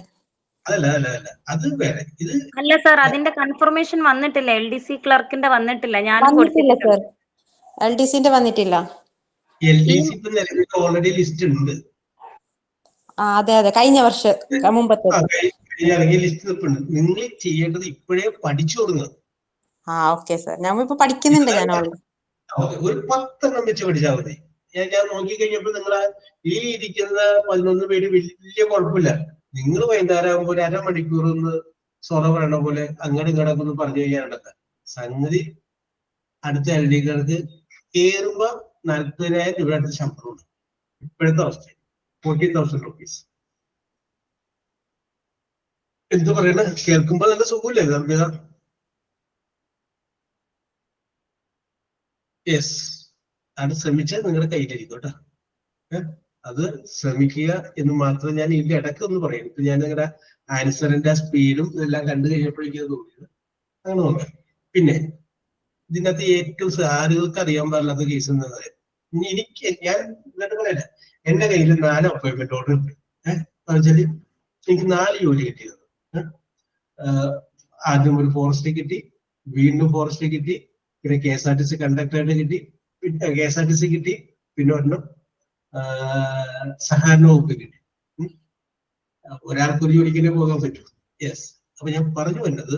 അതല്ല അത് വേറെ. ഇത് അല്ല സാർ, അതിന്റെ കൺഫർമേഷൻ വന്നിട്ടില്ല. LDC ക്ലർക്കിന്റെ വന്നിട്ടില്ല. ഞാനും വന്നിട്ടില്ല കൊടുത്തിട്ടില്ല. സാർ, LDCന്റെ വന്നിട്ടില്ല. LDC ഇപ്പൊ നിലവിൽ ഓൾറെഡി ലിസ്റ്റ് ഉണ്ട്. അതെ കഴിഞ്ഞ വർഷം മുമ്പത്തെ ഇറങ്ങിയ ലിസ്റ്റ് നിൽപ്പുണ്ട്. നിങ്ങൾ ചെയ്യേണ്ടത് ഇപ്പോഴേ പഠിച്ചു തുടങ്ങുക. ഓക്കെ സാർ, ഞാൻ ഇപ്പൊ പഠിക്കുന്നുണ്ട്. ഞാൻ ഒരു 10 എണ്ണം വെച്ച് പഠിച്ചാൽ മതി. ഞാൻ നോക്കി കഴിഞ്ഞപ്പോൾ നിങ്ങളെ ഈ ഇരിക്കുന്ന 11 പേര് വലിയ കുഴപ്പമില്ല. നിങ്ങൾ വൈകുന്നേരം ആകുമ്പോൾ ഒരു അരമണിക്കൂർ ഒന്ന് സൊറ പറയണ പോലെ അങ്ങനെ ഇങ്ങോട്ടൊക്കെ ഒന്ന് പറഞ്ഞു കഴിഞ്ഞാൽ സംഗതി അടുത്ത LD-കാർക്ക് കയറുമ്പോ 40,000 രൂപ അടുത്ത ശമ്പളമുണ്ട്. ഇപ്പോഴത്തെ അവസ്ഥ 40,000 rupees. എന്ത് പറയണ കേൾക്കുമ്പോ നല്ല സുഖമില്ലേ സർബിത? യെസ്, അത് ശ്രമിച്ചാൽ നിങ്ങളുടെ കയ്യിലിരിക്കും കേട്ടോ. അത് ശ്രമിക്കുക എന്ന് മാത്രം ഞാൻ ഇതിന്റെ ഇടയ്ക്ക് ഒന്ന് പറയും. ഇപ്പൊ ഞാൻ നിങ്ങളുടെ ആൻസറിന്റെ സ്പീഡും ഇതെല്ലാം കണ്ടു കഴിഞ്ഞപ്പോഴേക്കും തോന്നിയത് അങ്ങനെ തോന്നുക. പിന്നെ ഇതിനകത്ത് ഏറ്റവും ആളുകൾക്ക് അറിയാൻ പാടില്ലാത്ത കേസ് എന്നത് ഞാൻ എന്നിട്ട് പറയല, എന്റെ കയ്യിൽ 4 അപ്പോയിന്റ്മെന്റ് ഓർഡർ ഉണ്ട്. വെച്ചാല് എനിക്ക് 4 ജോലി കിട്ടിയത്. ആദ്യം ഒരു ഫോറസ്റ്റ് കിട്ടി, വീണ്ടും ഫോറസ്റ്റ് കിട്ടി, പിന്നെ KSRTC കണ്ടക്ടറായിട്ട് കിട്ടി, പിന്നെ KSRTC കിട്ടി, പിന്നെ ഒരെണ്ണം സഹകരണ വകുപ്പ് കിട്ടി. ഒരാൾക്കൊരു ജോലിക്കേ പോകാൻ പറ്റും. യെസ്, അപ്പൊ ഞാൻ പറഞ്ഞു വന്നത്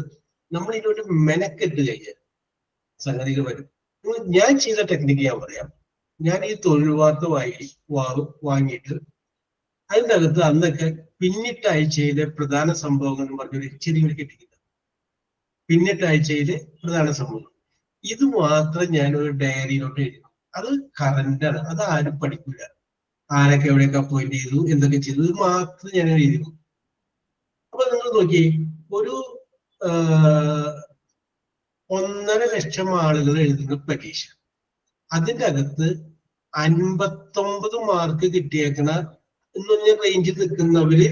നമ്മൾ ഇതിനോട്ട് മെനക്കെട്ട് കഴിഞ്ഞാൽ സംഗതികൾ വരും. ഞാൻ ചെയ്ത ടെക്നിക്ക് ഞാൻ പറയാം. ഞാൻ ഈ തൊഴിൽ വാർത്ത വാങ്ങിയിട്ട് അതിൻ്റെ അകത്ത് അന്നൊക്കെ പിന്നിട്ട ആഴ്ചയിലെ പ്രധാന സംഭവങ്ങൾ എന്ന് പറഞ്ഞൊരു ഇച്ചിരി കിട്ടിയില്ല. പിന്നിട്ട ആഴ്ചയിലെ പ്രധാന സംഭവങ്ങൾ ഇത് മാത്രം ഞാൻ ഒരു ഡയറിയിലോട്ട് എഴുതി. അത് കറന്റാണ്, അത് ആരും പഠിക്കില്ല. ആരൊക്കെ എവിടെയൊക്കെ അപ്പോയിന്റ് ചെയ്തു, എന്തൊക്കെ ചെയ്തു, ഇത് മാത്രം ഞാൻ എഴുതി. അപ്പൊ നിങ്ങൾ നോക്കി, ഒരു 1.5 ലക്ഷം ആളുകൾ എഴുതുന്ന പരീക്ഷ, അതിൻ്റെ അകത്ത് 59 മാർക്ക് കിട്ടിയേക്കണ എന്ന് പറഞ്ഞ റേഞ്ചിൽ നിൽക്കുന്നവര്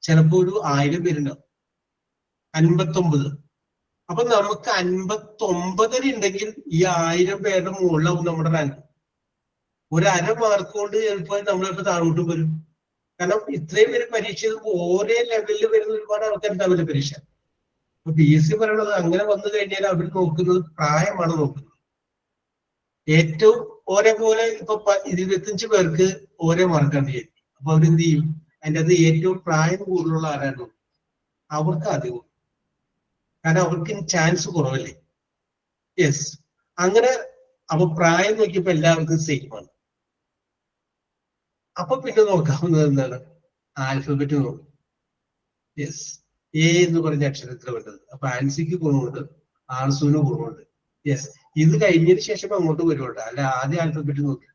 ചിലപ്പോ ഒരു 1000 പേരുണ്ടാവും. 59. അപ്പൊ നമുക്ക് 59 ഉണ്ടെങ്കിൽ ഈ 1000 പേരുടെ മുകളിലാവും നമ്മുടെ റാങ്ക്. ഒരു 1/2 മാർക്ക് കൊണ്ട് ചിലപ്പോൾ നമ്മളിപ്പോ താഴോട്ട് വരും. കാരണം ഇത്രയും പേര് പരീക്ഷ ഓരോ ലെവലിൽ വരുന്ന ഒരുപാട് ആൾക്കാരുണ്ടാവില്ല പരീക്ഷ. അപ്പൊ PSC പറയണത് അങ്ങനെ വന്നു കഴിഞ്ഞാൽ അവർ നോക്കുന്നത് പ്രായമാണ് നോക്കുന്നത്. ഏറ്റവും പോലെ ഇപ്പൊ 25 പേർക്ക് ഓരോ മാർക്കാണ് ചെയ്യുന്നത്. അപ്പൊ അവരെന്ത് ചെയ്യും? അതിൻ്റെ അത് ഏറ്റവും പ്രായം കൂടുതലുള്ള ആരാണ് അവർക്ക് അധികം, കാരണം അവർക്ക് ചാൻസ് കുറവല്ലേ. യെസ്, അങ്ങനെ അപ്പൊ പ്രായം നോക്കിയപ്പോ എല്ലാവർക്കും സെയിം ആണ്. അപ്പൊ പിന്നെ നോക്കാവുന്നത് എന്താണ്? ആൽഫബറ്റ് നോക്കും. യെസ്, A എന്ന് പറഞ്ഞ അക്ഷരത്തിൽ വേണ്ടത്. അപ്പൊ ആൻസിക്ക് ഗുണമുണ്ട്, ആർസുവിന് ഗുണമുണ്ട്. യെസ്, ഇത് കഴിഞ്ഞതിന് ശേഷം അങ്ങോട്ട് വരുവുണ്ട്, അല്ല ആദ്യം ആൽഫബറ്റ് നോക്കി.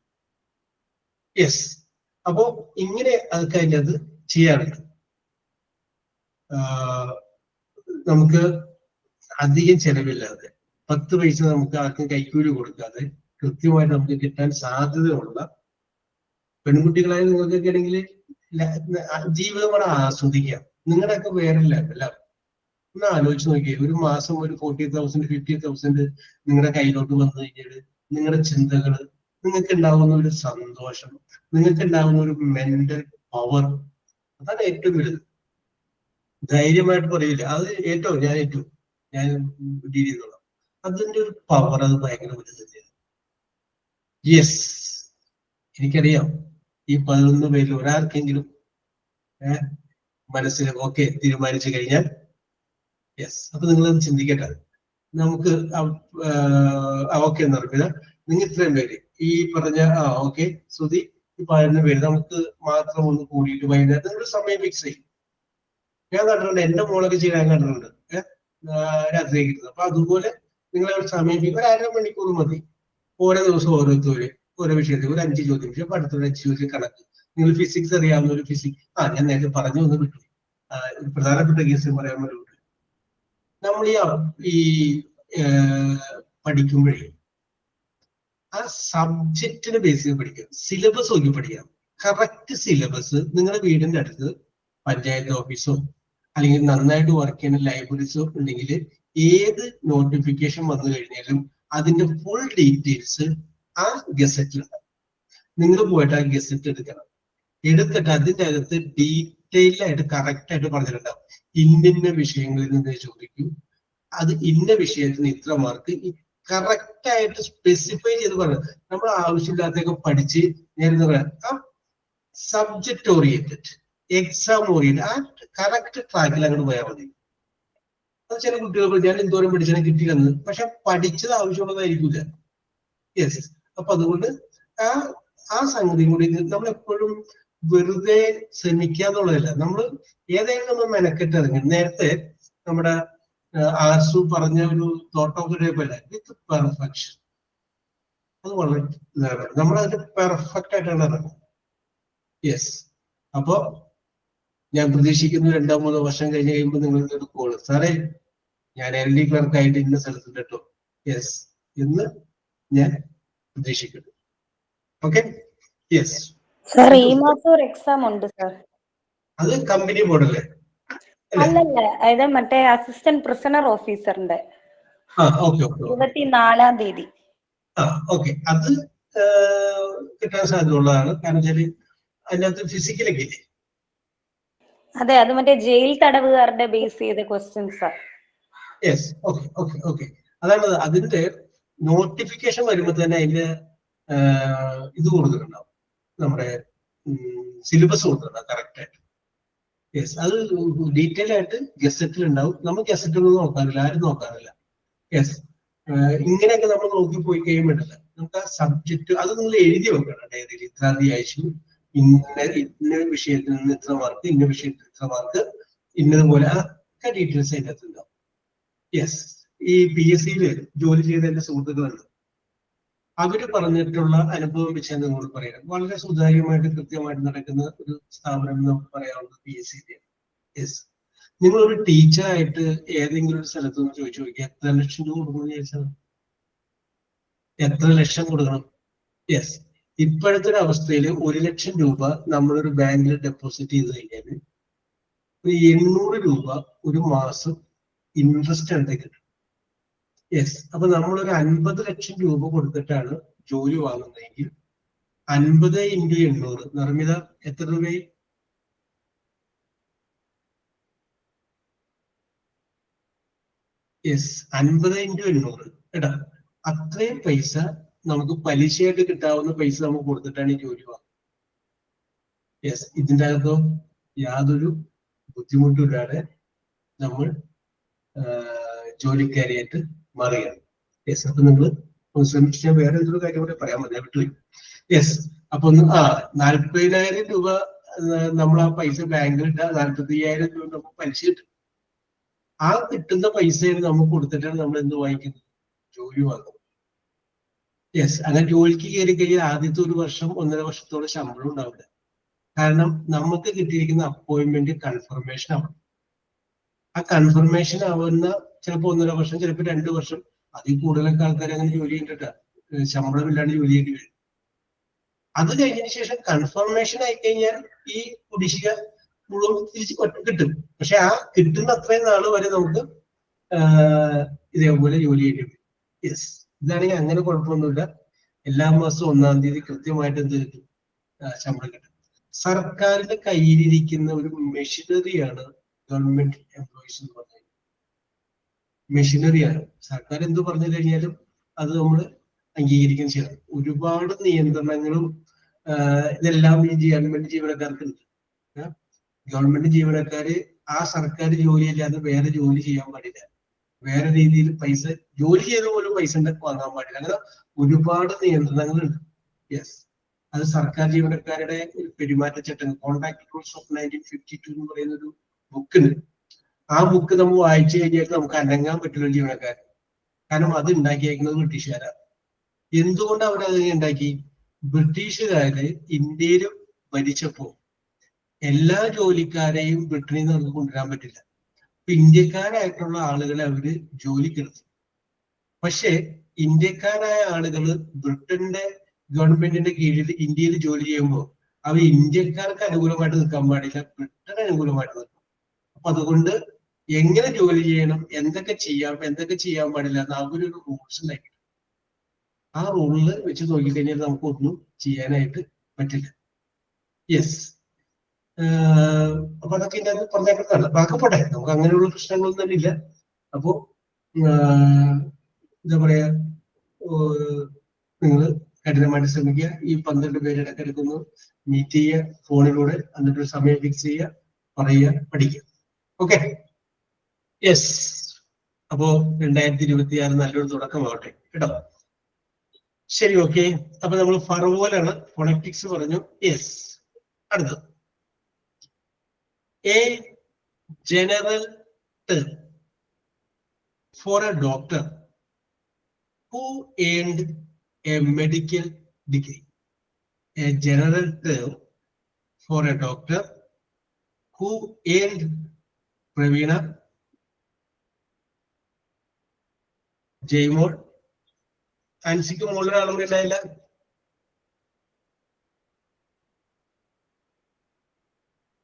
യെസ്, അപ്പോ ഇങ്ങനെ അതൊക്കെ അതിൻ്റെ അത് ചെയ്യാറുണ്ട്. നമുക്ക് അധികം ചെലവില്ലാതെ 10 പൈസ നമുക്ക് ആർക്കും കൈക്കൂലി കൊടുക്കാതെ കൃത്യമായിട്ട് നമുക്ക് കിട്ടാൻ സാധ്യതയുള്ള പെൺകുട്ടികളായ നിങ്ങൾക്കൊക്കെ ആണെങ്കിൽ ജീവിതം കൂടെ ആസ്വദിക്കാം. നിങ്ങളുടെയൊക്കെ വേറെ ലെവല. ഒന്ന് ആലോചിച്ച് നോക്കിയേ, ഒരു മാസം ഒരു 40,000 50,000 നിങ്ങളുടെ കയ്യിലോട്ട് വന്നു കഴിഞ്ഞാൽ നിങ്ങളുടെ ചിന്തകള്, നിങ്ങൾക്ക് ഉണ്ടാകുന്ന ഒരു സന്തോഷം, നിങ്ങൾക്ക് ഉണ്ടാകുന്ന ഒരു മെന്റൽ പവർ, അതാണ് ഏറ്റവും വലുത്. ധൈര്യമായിട്ട് പറയില്ല, അത് ഞാൻ ഡീൽ ചെയ്തോളാം. അതിന്റെ ഒരു പവർ അത് ഭയങ്കര വലുത്. യെസ്, എനിക്കറിയാം ഈ 11 പേരിൽ ഒരാൾക്കെങ്കിലും മനസ്സിൽ ഓക്കെ തീരുമാനിച്ചു കഴിഞ്ഞാൽ യെസ്. അപ്പൊ നിങ്ങളത് ചിന്തിക്കട്ടെ. നമുക്ക് ഓക്കെ എന്ന് പറഞ്ഞാൽ നിങ്ങൾ ഇത്രയും പേര് ഈ പറഞ്ഞ ഓക്കെ ശ്രുതി ഈ 11 പേര് നമുക്ക് മാത്രം ഒന്ന് കൂടിയിട്ട് വൈകുന്നേരം നിങ്ങളൊരു സമയം ഫിക്സ് ചെയ്യും. ഞാൻ കണ്ടിട്ടുണ്ട്, എന്റെ മോളൊക്കെ ചെയ്യാൻ കണ്ടിട്ടുണ്ട് രാത്രി കിട്ടുന്നത്. അപ്പൊ അതുപോലെ നിങ്ങളെ ഒരു സമയം ഒരു 1/2 മണിക്കൂർ മതി. ഓരോ ദിവസം ഓരോരുത്തര് ഓരോ വിഷയത്തിൽ ഒരു 5 ചോദ്യം, പക്ഷെ അടുത്തൊരു 5 ചോദ്യം കണക്ക്. നിങ്ങൾ ഫിസിക്സ് അറിയാവുന്ന ഒരു ഞാൻ നേരത്തെ പറഞ്ഞു ഒന്ന് വിട്ടു, പ്രധാനപ്പെട്ട കേസ് പറയാൻ വേണ്ടി വിട്ടു. നമ്മൾ ഈ പഠിക്കുമ്പോഴേ ആ സബ്ജക്റ്റിന് ബേസ് ചെയ്ത് പഠിക്കുക, സിലബസ് നോക്കി പഠിക്കാം. കറക്റ്റ് സിലബസ് നിങ്ങളുടെ വീടിന്റെ അടുത്ത് പഞ്ചായത്ത് ഓഫീസോ അല്ലെങ്കിൽ നന്നായിട്ട് വർക്ക് ചെയ്യുന്ന ലൈബ്രറീസോ ഉണ്ടെങ്കിൽ ഏത് നോട്ടിഫിക്കേഷൻ വന്നു കഴിഞ്ഞാലും അതിന്റെ ഫുൾ ഡീറ്റെയിൽസ് ആ ഗസറ്റിലുണ്ട്. നിങ്ങൾ പോയിട്ട് ആ ഗസറ്റ് എടുക്കണം. എടുത്തിട്ട് അതിന്റെ അകത്ത് ഡീറ്റെയിൽ ആയിട്ട് കറക്റ്റ് ആയിട്ട് പറഞ്ഞിട്ടുണ്ടാവും. ഇന്ന വിഷയങ്ങളിൽ നിന്ന് ചോദിക്കും, അത് ഇന്ന വിഷയത്തിന് ഇത്ര മാർക്ക്, കറക്റ്റ് ആയിട്ട് സ്പെസിഫൈ ചെയ്ത് പറയും. നമ്മൾ ആവശ്യമില്ലാത്തൊക്കെ പഠിച്ച് നേരത്തെ പറയാം, ആ സബ്ജക്ട് ഓറിയന്റഡ്, എക്സാം ഓറിയന്റഡ്, ആ കറക്റ്റ് ട്രാക്കിൽ അങ്ങോട്ട് പോയാൽ മതി. അത് ചില കുട്ടികൾ ഞാൻ എന്തോരം പഠിച്ചാൽ കിട്ടിയില്ലെന്ന്, പക്ഷെ പഠിച്ചത് ആവശ്യമുള്ളതായിരിക്കില്ല. യെസ്. അപ്പൊ അതുകൊണ്ട് ആ സംഗതി കൂടി നമ്മൾ എപ്പോഴും വെറുതെ ശ്രമിക്കാന്നുള്ളതല്ല, നമ്മൾ ഏതെങ്കിലും നമ്മൾ മെനക്കെട്ട് ഇറങ്ങി. നേരത്തെ നമ്മുടെ ആർസു പറഞ്ഞ ഒരു തോട്ട് ഓഫ് ഡേപ്പല്ല, വിത്ത് പെർഫെക്ഷൻ. അത് വളരെ നമ്മളതിന് പെർഫെക്റ്റ് ആയിട്ടാണ് ഇറങ്ങുന്നത്. യെസ്. അപ്പോ ഞാൻ പ്രതീക്ഷിക്കുന്നു 2-3 വർഷം കഴിഞ്ഞ് കഴിയുമ്പോൾ നിങ്ങൾക്ക് ഒരു കോള്, സാറേ ഞാൻ LD ക്ലർക്കായിട്ട് ഇന്ന സ്ഥലത്തുണ്ട് കേട്ടോ, യെസ് എന്ന് ഞാൻ പ്രതീക്ഷിക്കുന്നു. Okay, yes. സാർ ഈ മാസം ഒരു എക്സാം ഉണ്ട് സാർ. അത് കമ്പനി ബോർഡല്ലേ? അല്ലല്ല, ഇത് മറ്റേ അസിസ്റ്റന്റ് പ്രിസണർ ഓഫീസറിന്റെ ഓക്കെ 24-ാം തീയതി. ഓക്കെ. അത് കിട്ടാൻ സാധ്യതയുള്ളതാണ്. കാരണം വെച്ചാല് അതിനകത്ത് ഫിസിക്കലൊക്കെ ഇല്ലേ? അതെ, അത് മറ്റേ ജയിൽ തടവുകാരുടെ ബേസ് ചെയ്ത ക്വസ്റ്റ്യൻസ്. യെസ്. ഓക്കെ. അതാണ് അതിന്റെ നോട്ടിഫിക്കേഷൻ വരുമ്പോൾ തന്നെ അതിന്റെ ഇത് കൊടുത്തിട്ടുണ്ടാവും, നമ്മുടെ സിലബസ് കൊടുത്തിട്ടുണ്ടാവും കറക്റ്റ് ആയിട്ട്. യെസ്. അത് ഡീറ്റെയിൽ ആയിട്ട് ഗസറ്റിൽ ഉണ്ടാവും. നമ്മൾ ഗസറ്റൊന്നും നോക്കാറില്ല, ആരും നോക്കാറില്ല. യെസ്. ഇങ്ങനെയൊക്കെ നമ്മൾ നോക്കി പോയി കഴിയുമ്പോഴല്ല നമുക്ക് ആ സബ്ജക്ട് അത് നിങ്ങൾ എഴുതി വെക്കണം ഡയറിയിൽ. ഇത്ര ആഴ്ച ഇന്ന വിഷയത്തിൽ നിന്ന് ഇത്ര മാർക്ക്, ഇന്ന വിഷയത്തിൽ ഇത്ര മാർക്ക്, ഇന്നതുപോലെ ഒക്കെ ഡീറ്റെയിൽസ് അതിൻ്റെ അകത്ത് ഉണ്ടാവും. യെസ്. ഈ PSCയിൽ ജോലി ചെയ്ത എന്റെ സുഹൃത്തുക്കളുണ്ട്. അവര് പറഞ്ഞിട്ടുള്ള അനുഭവം വെച്ചാൽ നിങ്ങൾ പറയാം, വളരെ സുതാര്യമായിട്ട് കൃത്യമായിട്ട് നടക്കുന്ന ഒരു സ്ഥാപനം നമുക്ക് പറയാവുന്നത് PSCയിലാണ്. യെസ്. നിങ്ങളൊരു ടീച്ചറായിട്ട് ഏതെങ്കിലും ഒരു സ്ഥലത്ത് നിന്ന് ചോദിച്ചു നോക്കിയാൽ എത്ര ലക്ഷം രൂപ കൊടുക്കണം ചോദിച്ചാൽ എത്ര ലക്ഷം കൊടുക്കണം? യെസ്. ഇപ്പോഴത്തെ ഒരു അവസ്ഥയിൽ 1 ലക്ഷം രൂപ നമ്മളൊരു ബാങ്കിൽ ഡെപ്പോസിറ്റ് ചെയ്ത് കഴിഞ്ഞാൽ 800 രൂപ ഒരു മാസം ഇൻട്രസ്റ്റ് ആയിട്ട് കിട്ടും. യെസ്. അപ്പൊ നമ്മളൊരു 50 ലക്ഷം രൂപ കൊടുത്തിട്ടാണ് ജോലി വാങ്ങുന്നതെങ്കിൽ 50 × 800 നിർമ്മിത എത്ര രൂപയായി? യെസ്, 50 × 800 കേട്ടാ. അത്രയും പൈസ നമുക്ക് പലിശയായിട്ട് കിട്ടാവുന്ന പൈസ നമുക്ക് കൊടുത്തിട്ടാണ് ഈ ജോലി വാങ്ങുന്നത്. യെസ്. ഇതിൻ്റെ അകത്തോ യാതൊരു ബുദ്ധിമുട്ടില്ലാതെ നമ്മൾ ജോലിക്കാരിയായിട്ട് മാറുകയാണ്. യെസ്. അപ്പൊ നിങ്ങൾ ഒന്ന് ശ്രമിച്ചാൽ വേറെ എന്തൊരു കാര്യം കൂടെ പറയാൻ മതി, വിട്ടുപോയി. യെസ്. അപ്പൊ 40,000 രൂപ നമ്മൾ ആ പൈസ ബാങ്കിൽ ഇട്ടാൽ 45,000 രൂപ നമുക്ക് പലിശ കിട്ടും. ആ കിട്ടുന്ന പൈസയാണ് നമുക്ക് കൊടുത്തിട്ടാണ് നമ്മൾ എന്ത് വാങ്ങിക്കുന്നത്? ജോലി വാങ്ങുന്നത്. യെസ്. അങ്ങനെ ജോലിക്ക് കയറി കഴിഞ്ഞാൽ ആദ്യത്തെ 1 വർഷം 1.5 വർഷത്തോളം ശമ്പളം ഉണ്ടാവില്ല. കാരണം നമുക്ക് കിട്ടിയിരിക്കുന്ന അപ്പോയിന്റ്മെന്റ് കൺഫർമേഷൻ ആവണം. ആ കൺഫർമേഷൻ ആവുന്ന ചിലപ്പോൾ 1.5 വർഷം, ചിലപ്പോൾ 2 വർഷം, അതിൽ കൂടുതലൊക്കെ ആൾക്കാർ അങ്ങനെ ജോലി ചെയ്തിട്ട് ശമ്പളം ഇല്ലാണ്ട് ജോലി ചെയ്യേണ്ടി വരും. അത് കഴിഞ്ഞതിന് ശേഷം കൺഫർമേഷൻ ആയി കഴിഞ്ഞാൽ ഈ കുടിശ്ശിക മുഴുവൻ തിരിച്ച് കിട്ടും. പക്ഷെ ആ കിട്ടുന്ന അത്രയും നാള് വരെ നമുക്ക് ഇതേപോലെ ജോലി ചെയ്യേണ്ടി വരും. യെസ്. ഇതാണെങ്കിൽ അങ്ങനെ കുഴപ്പമൊന്നുമില്ല. എല്ലാ മാസവും 1-ാം തീയതി കൃത്യമായിട്ട് എന്ത് കിട്ടും? ശമ്പളം കിട്ടും. സർക്കാരിന്റെ കയ്യിലിരിക്കുന്ന ഒരു മെഷീനറിയാണ് ഗവൺമെന്റ് എംപ്ലോയീസ് എന്ന് പറഞ്ഞത്. മെഷീനറിയാണ്. സർക്കാർ എന്ത് പറഞ്ഞു കഴിഞ്ഞാലും അത് നമ്മൾ അംഗീകരിക്കാൻ ചെയ്യണം. ഒരുപാട് നിയന്ത്രണങ്ങളും ഇതെല്ലാം ഈ ഗവൺമെന്റ് ജീവനക്കാർക്കുണ്ട്. ഗവൺമെന്റ് ജീവനക്കാര് ആ സർക്കാർ ജോലിയല്ലാതെ വേറെ ജോലി ചെയ്യാൻ പാടില്ല. വേറെ രീതിയിൽ പൈസ ജോലി ചെയ്ത പോലും പൈസ വാങ്ങാൻ പാടില്ല. അങ്ങനെ ഒരുപാട് നിയന്ത്രണങ്ങളുണ്ട്. യെസ്. അത് സർക്കാർ ജീവനക്കാരുടെ പെരുമാറ്റച്ചട്ടങ്ങൾ, കോൺട്രാക്ട് റൂൾസ് ഓഫ് 1952 എന്ന് പറയുന്ന ഒരു ബുക്കുണ്ട്. ആ ബുക്ക് നമ്മൾ വായിച്ചു കഴിഞ്ഞാൽ നമുക്ക് അനങ്ങാൻ പറ്റുന്ന ജീവനക്കാരൻ. കാരണം അത് ഉണ്ടാക്കിയേക്കുന്നത് ബ്രിട്ടീഷുകാരാണ്. എന്തുകൊണ്ട് അവരത് ഉണ്ടാക്കി? ബ്രിട്ടീഷുകാര് ഇന്ത്യയിൽ ഭരിച്ചപ്പോ എല്ലാ ജോലിക്കാരെയും ബ്രിട്ടനിൽ നിന്ന് നമുക്ക് കൊണ്ടുവരാൻ പറ്റില്ല. അപ്പൊ ഇന്ത്യക്കാരായിട്ടുള്ള ആളുകളെ അവര് ജോലിക്കെടുത്തു. പക്ഷെ ഇന്ത്യക്കാരായ ആളുകൾ ബ്രിട്ടന്റെ ഗവൺമെന്റിന്റെ കീഴിൽ ഇന്ത്യയിൽ ജോലി ചെയ്യുമ്പോൾ അവർ ഇന്ത്യക്കാർക്ക് അനുകൂലമായിട്ട് നിൽക്കാൻ പാടില്ല, ബ്രിട്ടന് അനുകൂലമായിട്ട് നിൽക്കും. അപ്പൊ അതുകൊണ്ട് എങ്ങനെ ജോലി ചെയ്യണം, എന്തൊക്കെ ചെയ്യാൻ പാടില്ല എന്ന് അവരൊരു റൂൾസ് ഉണ്ടാക്കി. ആ റൂളിൽ വെച്ച് നോക്കിക്കഴിഞ്ഞാൽ നമുക്ക് ഒന്നും ചെയ്യാനായിട്ട് പറ്റില്ല. യെസ്, അപ്പൊ അതൊക്കെ ഇതിന്റെ അത് പറഞ്ഞേക്കുന്നതാണ്. ബാക്കി പോട്ടെ, നമുക്ക് അങ്ങനെയുള്ള പ്രശ്നങ്ങളൊന്നും തന്നെ ഇല്ല. അപ്പോ എന്താ പറയാ, നിങ്ങൾ കഠിനമായിട്ട് ശ്രമിക്കുക. ഈ 12 പേര് ഇടയ്ക്കെടുക്കുന്നു മീറ്റ് ചെയ്യുക ഫോണിലൂടെ, എന്നിട്ട് സമയം ഫിക്സ് ചെയ്യുക, പറയുക, പഠിക്കുക. Okay, yes. അപ്പോ 2026 നല്ലൊരു തുടക്കമാവട്ടെ കേട്ടോ. ശരി, ഓക്കെ. അപ്പൊ നമ്മൾ ഫറവോലാണ് ഫോണറ്റിക്സ് പറഞ്ഞു. യെസ്, അടുത്തത് A general term for a doctor who earned a medical degree. A general term for a doctor who earned, Pravina, Jaymol, ആൻസിക്ക് മുകളിൽ ആളുകൾ ഉണ്ടായില്ല.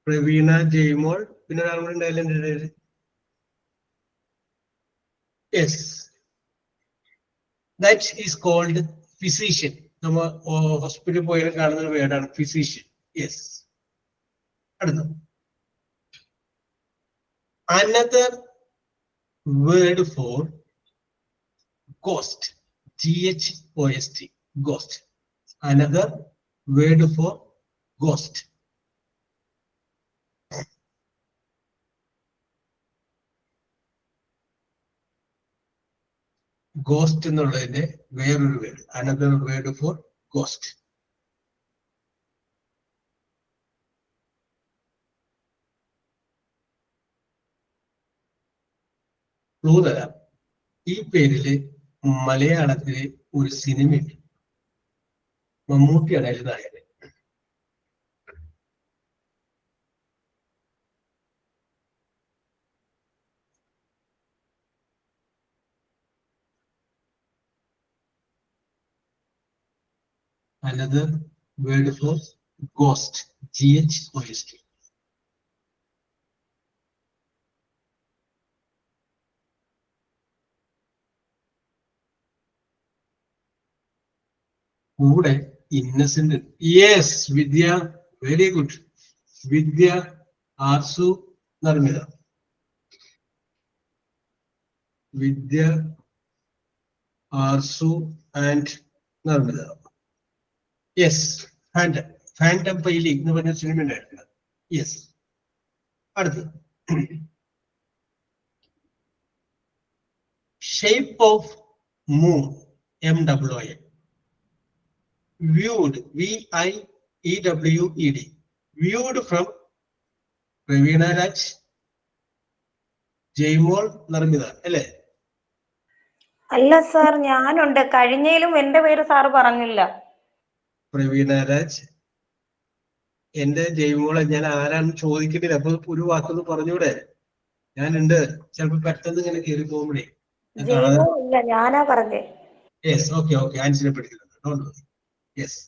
പ്രവീണ, ജയ്മോൾ, പിന്നെ ഒരാളുകൾ ഉണ്ടായില്ല എൻ്റെ ഇടയിൽ. Yes, that is called physician. നമ്മൾ ഹോസ്പിറ്റലിൽ പോയാൽ കാണുന്ന ഒരു വേർഡാണ് ഫിസിഷ്യൻ. യെസ്, അടുത്ത another word for ghost, GHOST, ghost. Another word for ghost. Ghost എന്നുള്ളതിന്റെ വേറൊരു word, another word for ghost. Clue തരാം. ഈ പേരില് മലയാളത്തിലെ ഒരു സിനിമയുണ്ട്, മമ്മൂട്ടിയാണ് അതിൽ നായകൻ. Another word for ghost, GHOST. കൂടെ ഇന്നസെന്റ്. യെസ്, വിദ്യ, വെരി ഗുഡ്. വിദ്യ, ആർസു, നിർമ്മിത. വിദ്യ, ആർസു ആൻഡ് നിർമ്മിത. യെസ്, ഫാൻറ്റം പൈലിംഗ് എന്ന് പറഞ്ഞ സിനിമ ഉണ്ടായിട്ടുണ്ട്. യെസ്, അടുത്തത് shape of moon, MWIN. Viewed, VIEWED, viewed from Pravina Raj, Jaymol, Narmida, അല്ലേ? അല്ല സാർ, ഞാനുണ്ട്. കഴിഞ്ഞതിലും എന്റെ പേര് സാറ് പറഞ്ഞില്ല. പ്രവീണ രാജ്, എന്റെ ജയ്മോളെ ഞാൻ ആരാണെന്ന് ചോദിക്കട്ടില്ല. അപ്പൊ ഒരു വാക്കൊന്ന് പറഞ്ഞൂടെ? ഞാനുണ്ട്. ചിലപ്പോ പെട്ടെന്ന് ഇങ്ങനെ കയറി പോകുമ്പോഴേ. ഇല്ല, ഞാനാ പറഞ്ഞേ. യെസ്, ഓക്കെ, ആൻസിനെ പഠിക്കുന്നുണ്ട്. യെസ്,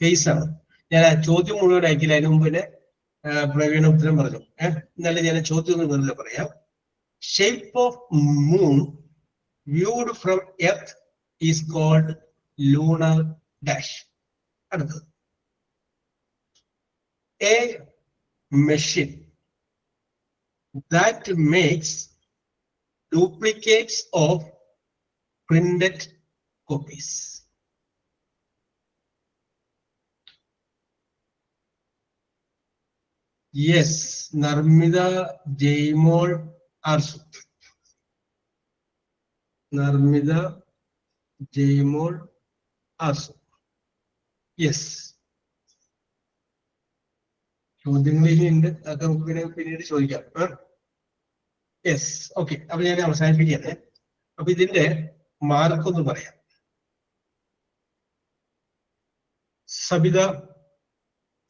ഫേസ് ആണ്. ഞാൻ ആ ചോദ്യം മുഴുവൻ അയക്കില്ല, അതിന് മുമ്പ് തന്നെ പ്രവീണ ഉത്തരം പറഞ്ഞു. എന്നാലും ഞാൻ ചോദ്യം ഒന്ന് വെറുതെ പറയാം. Shape of moon viewed from earth is called lunar dash. അടുത്തത് a machine that makes duplicates of printed copies. Yes, Narmida, Jaymol, Arsu. Narmida, Jaymol, Arsu. Yes. ചോദ്യങ്ങളിലുണ്ട്, അതൊക്കെ നമുക്ക് പിന്നീട് ചോദിക്കാം. Yes, okay. അപ്പൊ ഞാൻ അവസാനിപ്പിക്കുകയാണ്. അപ്പൊ ഇതിന്റെ മാർക്കൊന്ന് പറയാം. സബിത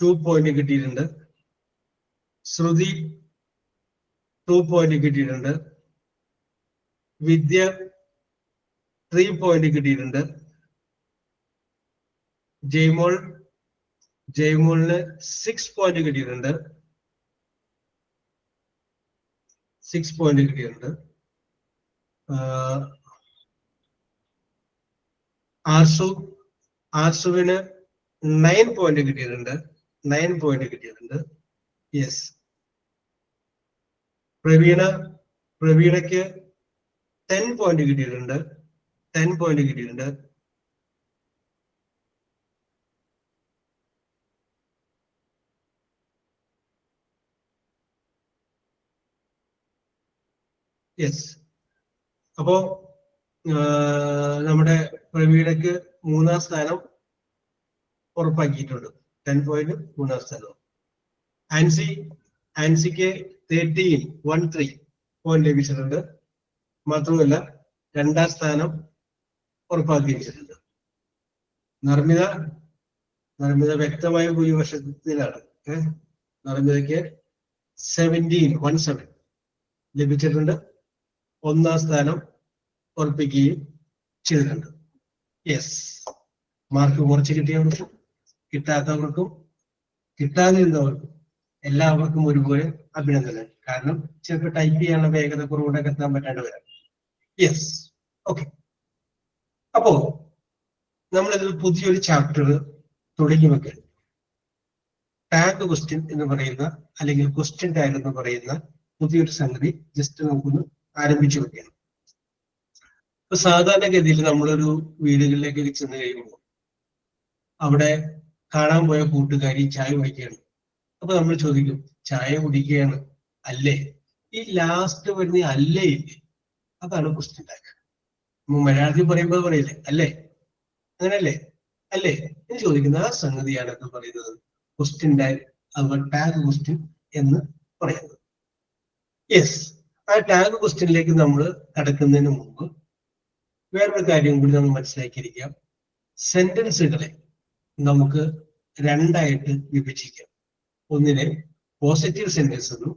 2 പോയിന്റ് കിട്ടിയിട്ടുണ്ട്. ശ്രുതി 2 പോയിന്റ് കിട്ടിയിട്ടുണ്ട്. വിദ്യ 3 പോയിന്റ് കിട്ടിയിട്ടുണ്ട്. ജയ്മോളിന് 6 പോയിന്റ് കിട്ടിയിട്ടുണ്ട്. 6 പോയിന്റ് കിട്ടിയിട്ടുണ്ട്. ആർസുവിന് 9 പോയിന്റ് കിട്ടിയിട്ടുണ്ട്. 9 പോയിന്റ് കിട്ടിയിട്ടുണ്ട്. യെസ്. പ്രവീണയ്ക്ക് 10 പോയിന്റ് കിട്ടിയിട്ടുണ്ട്. 10 പോയിന്റ് കിട്ടിയിട്ടുണ്ട്. യെസ്. അപ്പോ നമ്മുടെ പ്രവീണയ്ക്ക് 3-ാം സ്ഥാനം ഉറപ്പാക്കിയിട്ടുണ്ട്. 10 പോയിന്റ് 3-ാം സ്ഥാനം. ആൻസിക്ക് 13 പോയിന്റ് ലഭിച്ചിട്ടുണ്ട്. മാത്രമല്ല 2-ാം സ്ഥാനം ഉറപ്പാക്കിയിരിച്ചിട്ടുണ്ട്. നർമ്മിത വ്യക്തമായ ഭൂരിപക്ഷത്തിലാണ്. നർമ്മിതയ്ക്ക് 17 ലഭിച്ചിട്ടുണ്ട്. 1-ാം സ്ഥാനം ഉറപ്പിക്കുകയും ചെയ്തിട്ടുണ്ട്. യെസ്. മാർക്ക് കുറച്ച് കിട്ടിയവർക്കും കിട്ടാത്തവർക്കും കിട്ടാതിരുന്നവർക്കും എല്ലാവർക്കും ഒരുപോലെ അഭിനന്ദനം. കാരണം ചിലപ്പോൾ ടൈപ്പ് ചെയ്യാനുള്ള വേഗത കുറവുകൊണ്ടൊക്കെ എത്താൻ പറ്റാണ്ട് വരാം. യെസ്. ഓക്കെ. അപ്പോ നമ്മളിതിൽ പുതിയൊരു ചാപ്റ്റർ തുടങ്ങി വെക്കാൻ ടാഗ് ക്വസ്റ്റ്യൻ എന്ന് പറയുന്ന അല്ലെങ്കിൽ ക്വസ്റ്റ്യൻ ടാഗ് എന്ന് പറയുന്ന പുതിയൊരു സംഗതി ജസ്റ്റ് നമുക്കൊന്ന് ആരംഭിച്ചു വെക്കണം. ഇപ്പൊ സാധാരണഗതിയിൽ നമ്മളൊരു വീടുകളിലേക്ക് ചെന്ന് കഴിയുമ്പോൾ അവിടെ കാണാൻ പോയ കൂട്ടുകാരി ചായ കുടിക്കുകയാണ്. അപ്പൊ നമ്മൾ ചോദിക്കും, ചായ കുടിക്കുകയാണ് അല്ലേ? ഈ ലാസ്റ്റ് വരുന്ന അല്ലേ ഇല്ലേ, അതാണ് ക്വസ്റ്റ്യൻ ടാഗ്. മലയാളത്തിൽ പറയുമ്പോൾ പറയില്ലേ അല്ലേ, അങ്ങനല്ലേ, അല്ലേ എന്ന് ചോദിക്കുന്ന ആ സംഗതിയാണ് എന്ന് പറയുന്നത് ക്വസ്റ്റ്യൻ ടാഗ് അഥവാ ടാഗ് ക്വസ്റ്റ്യൻ എന്ന് പറയുന്നത്. യെസ്. ആ ടാഗ് ക്വസ്റ്റ്യനിലേക്ക് നമ്മൾ കടക്കുന്നതിന് മുമ്പ് വേറൊരു കാര്യം കൂടി നമ്മൾ മനസ്സിലാക്കിയിരിക്കാം. സെന്റൻസുകളെ നമുക്ക് രണ്ടായിട്ട് വിഭജിക്കാം. ഒന്നിനെ പോസിറ്റീവ് സെന്റൻസ് എന്നും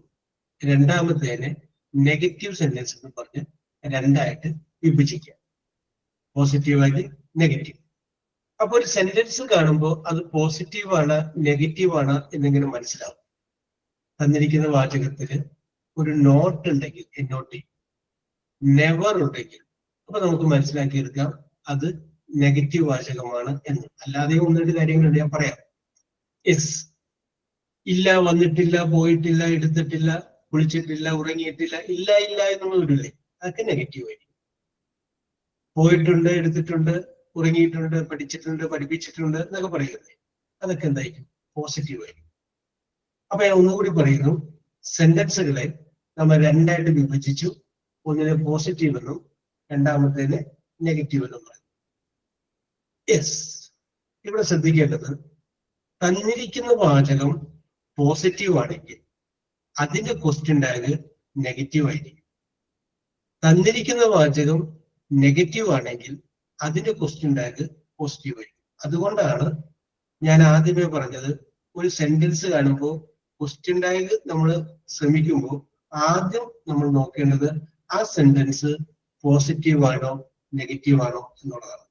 രണ്ടാമത്തേനെ നെഗറ്റീവ് സെന്റൻസ് എന്നും പറഞ്ഞ് രണ്ടായിട്ട് വിഭജിക്കാം. പോസിറ്റീവായിട്ട് നെഗറ്റീവ്. അപ്പൊ ഒരു സെന്റൻസ് കാണുമ്പോൾ അത് പോസിറ്റീവാണ് നെഗറ്റീവാണ് എന്നിങ്ങനെ മനസ്സിലാവും. തന്നിരിക്കുന്ന വാചകത്തില് ഒരു നോട്ട് ഉണ്ടെങ്കിൽ എന്നോട്ടി നെവർ ഉണ്ടെങ്കിൽ അപ്പൊ നമുക്ക് മനസ്സിലാക്കിയെടുക്കാം അത് നെഗറ്റീവ് വാചകമാണ് എന്ന്. അല്ലാതെ ഒന്നൊരു കാര്യങ്ങളുണ്ട്, ഞാൻ പറയാം. യെസ്. ഇല്ല, വന്നിട്ടില്ല, പോയിട്ടില്ല, എടുത്തിട്ടില്ല, കുളിച്ചിട്ടില്ല, ഉറങ്ങിയിട്ടില്ല, ഇല്ല എന്നുള്ള വരില്ലേ, അതൊക്കെ നെഗറ്റീവ് ആയിരിക്കും. പോയിട്ടുണ്ട്, എടുത്തിട്ടുണ്ട്, ഉറങ്ങിയിട്ടുണ്ട്, പഠിച്ചിട്ടുണ്ട്, പഠിപ്പിച്ചിട്ടുണ്ട് എന്നൊക്കെ പറയുന്നത് അതൊക്കെ എന്തായിരിക്കും? പോസിറ്റീവ് ആയിരിക്കും. അപ്പൊ ഞാൻ ഒന്നുകൂടി പറയുന്നു, സെന്റൻസുകളെ നമ്മൾ രണ്ടായിട്ട് വിഭജിച്ചു. ഒന്നിനെ പോസിറ്റീവ് എന്നും രണ്ടാമത്തേനെ നെഗറ്റീവ് എന്നും പറയും. യെസ്. ഇവിടെ ശ്രദ്ധിക്കേണ്ടത്, തന്നിരിക്കുന്ന വാചകം പോസിറ്റീവ് ആണെങ്കിൽ അതിന്റെ ക്വസ്റ്റ്യൻ ടാഗ് നെഗറ്റീവ് ആയിരിക്കും. തന്നിരിക്കുന്ന വാചകം നെഗറ്റീവ് ആണെങ്കിൽ അതിന്റെ ക്വസ്റ്റ്യൻ ടാഗ് പോസിറ്റീവ് ആയിരിക്കും. അതുകൊണ്ടാണ് ഞാൻ ആദ്യമേ പറഞ്ഞത്, ഒരു സെന്റൻസ് കാണുമ്പോൾ ക്വസ്റ്റ്യൻ ടാഗ് നമ്മൾ ശ്രമിക്കുമ്പോൾ ആദ്യം നമ്മൾ നോക്കേണ്ടത് ആ സെന്റൻസ് പോസിറ്റീവ് ആണോ നെഗറ്റീവ് ആണോ എന്നുള്ളതാണ്.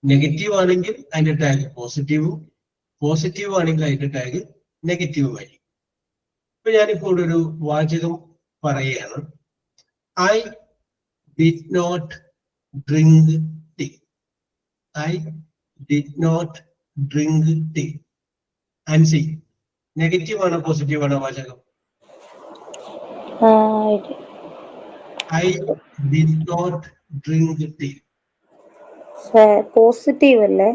നെഗറ്റീവ് ആണെങ്കിൽ അതിന്റെ ടാഗ് പോസിറ്റീവും, പോസിറ്റീവ് ആണെങ്കിൽ അതിന്റെ ടാഗ് നെഗറ്റീവും ആയിരിക്കും. ഇപ്പൊ ഞാനിപ്പോൾ ഒരു വാചകം പറയുകയാണ്. I did not drink tea. I did not drink tea. Ancy, negative ആണോ പോസിറ്റീവ് ആണോ വാചകം? I did not drink tea. Positive അല്ലേ?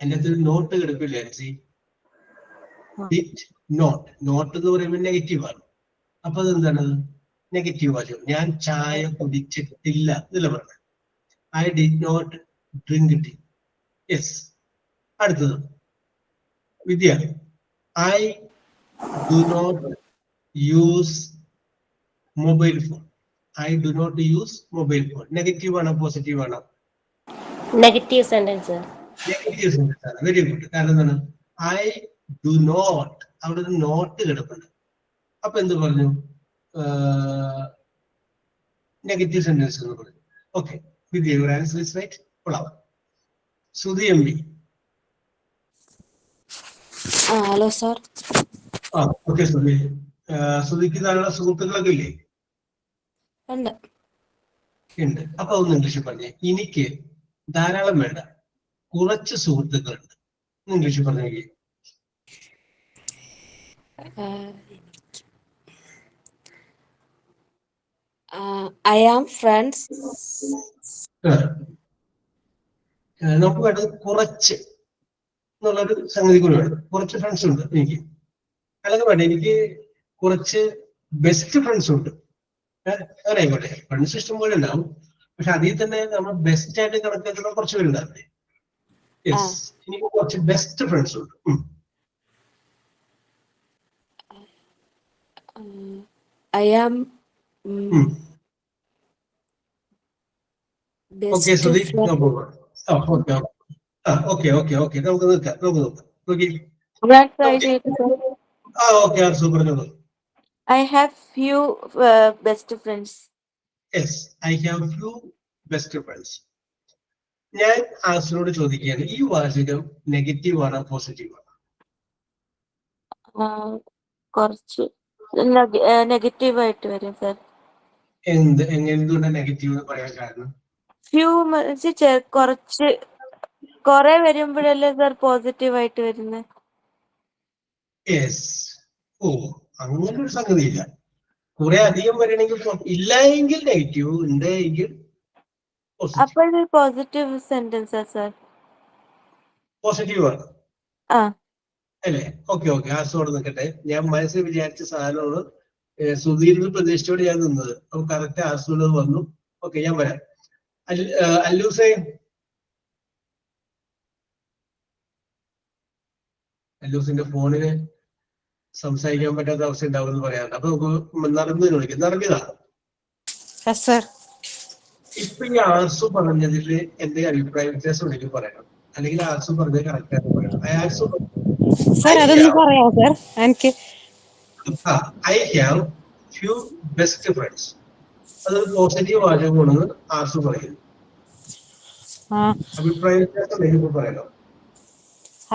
എൻ്റെ അടുത്ത് നോട്ട് കിടക്കില്ല ആൻസി. ഡിഡ് നോട്ട്, നോട്ട് എന്ന് പറയുമ്പോൾ നെഗറ്റീവ് ആണ്. അപ്പൊ അതെന്താണ്? നെഗറ്റീവ് വാചകം. ഞാൻ ചായ കുടിച്ചിട്ടില്ല എന്നല്ല പറഞ്ഞത്. I did not drink tea. Yes. അടുത്തത് Vidya, I do not use mobile phone. I do not use mobile phone. Negative ആണോ പോസിറ്റീവ് ആണോ? Negative sentence. നെഗറ്റീവ് സെന്റൻസ് ആണ്. Very good. കാരണം എന്താണ്? ഐ ഡു നോട്ട്, അവിടെ ഒരു നോട്ട് കിടപ്പുണ്ട്. അപ്പൊ എന്ത് പറഞ്ഞു? നെഗറ്റീവ് സെന്റൻസ് എന്ന് പറഞ്ഞു. Okay, Vidya, your answer is right. കൊള്ളാം. Sudhi M B. Hello sir. Okay Sudhi. സുധിക്ക് താങ്കളുടെ സുഹൃത്തുക്കളൊക്കെ ഇല്ലേ? ഉണ്ട്. ഉണ്ട്. അപ്പൊ ഒന്ന് ഇംഗ്ലീഷിൽ പറഞ്ഞേ. എനിക്ക് ധാരാളം വേണ്ട, കുറച്ച് സുഹൃത്തുക്കളുണ്ട്. ഇംഗ്ലീഷിൽ പറഞ്ഞെങ്കിൽ I am friends. നമുക്ക് വേണ്ടത് കുറച്ച് എന്നുള്ളൊരു സംഗതി കൂടി വേണം. കുറച്ച് ഫ്രണ്ട്സ് ഉണ്ട് എനിക്ക്, അല്ലെങ്കിൽ വേണ്ട എനിക്ക് കുറച്ച് ബെസ്റ്റ് ഫ്രണ്ട്സ് ഉണ്ട്. അങ്ങനെ ആയിക്കോട്ടെ, ഫ്രണ്ട്സ് ഇഷ്ടം പോലെ ഉണ്ടാവും, പക്ഷെ അതിൽ തന്നെ നമ്മൾ ബെസ്റ്റ് ആയിട്ട് കണക്കാക്കുന്ന കുറച്ച് പേരുണ്ടാവില്ലേ? യെസ്, എനിക്ക് കുറച്ച് ബെസ്റ്റ് ഫ്രണ്ട്സ് ഉണ്ട്. I am okay best Sudhi, friend. Okay നമുക്ക് നോക്കാം നോക്കി. Right, sir. ഓക്കെ ആർസു പറഞ്ഞോളൂ. I have few best friends. Yes, I have few best friends. ഞാൻ ആർസുനോട് ചോദിക്കുകയാണ്, ഈ വാചകം നെഗറ്റീവ് ആണോ പോസിറ്റീവ് ആണോ? കുറച്ച് നെഗറ്റീവ് ആയിട്ട് വരും സർ. എന്തുകൊണ്ട് നെഗറ്റീവ് എന്ന് പറയാൻ കാരണം? ഫ്യൂ കുറച്ച് കുറെ വരുമ്പോഴല്ലേ സർ പോസിറ്റീവ് ആയിട്ട് വരുന്നത്. യെസ്, അങ്ങനെ ഒരു സംഗതി ഇല്ല. കുറെ അധികം വരണമെങ്കിൽ ഇല്ല എങ്കിൽ നെഗറ്റീവ്, ഉണ്ട് എങ്കിൽ അപ്പോൾ പോസിറ്റീവ് സെന്റൻസാ സർ? പോസിറ്റീവ് ആണ് അല്ലേ? ഓക്കെ ആർസോട് നിൽക്കട്ടെ. ഞാൻ മനസ്സിൽ വിചാരിച്ച സാധനമാണ് സുധീരിന് പ്രതീക്ഷിച്ചോട് ഞാൻ നിന്നത്. അപ്പൊ കറക്റ്റ് ആർസോട് വന്നു. ഓക്കെ, ഞാൻ വരാം. അല്ലൂസിന്റെ ഫോണിന് സംസാരിക്കാൻ പറ്റാത്ത അവസ്ഥ ഉണ്ടാവുമെന്ന് പറയാറുണ്ട്. അപ്പൊ നമുക്ക് നടന്നതിന് വിളിക്കാം. നടന്നതാ ഇപ്പൊ ഈ ആർസു പറഞ്ഞതിൽ എന്തെങ്കിലും അഭിപ്രായ വ്യത്യാസം ഉണ്ടെങ്കിൽ പറയണം, അല്ലെങ്കിൽ ആർസു പറഞ്ഞത് കറക്റ്റ് ആയിട്ട് പറയണം. I have few best friends. അതൊരു പോസിറ്റീവ് വാചകമാണെന്ന് ആർസു പറയുന്നു. അഭിപ്രായ വ്യത്യാസം ഉണ്ടെങ്കിൽ പറയണം.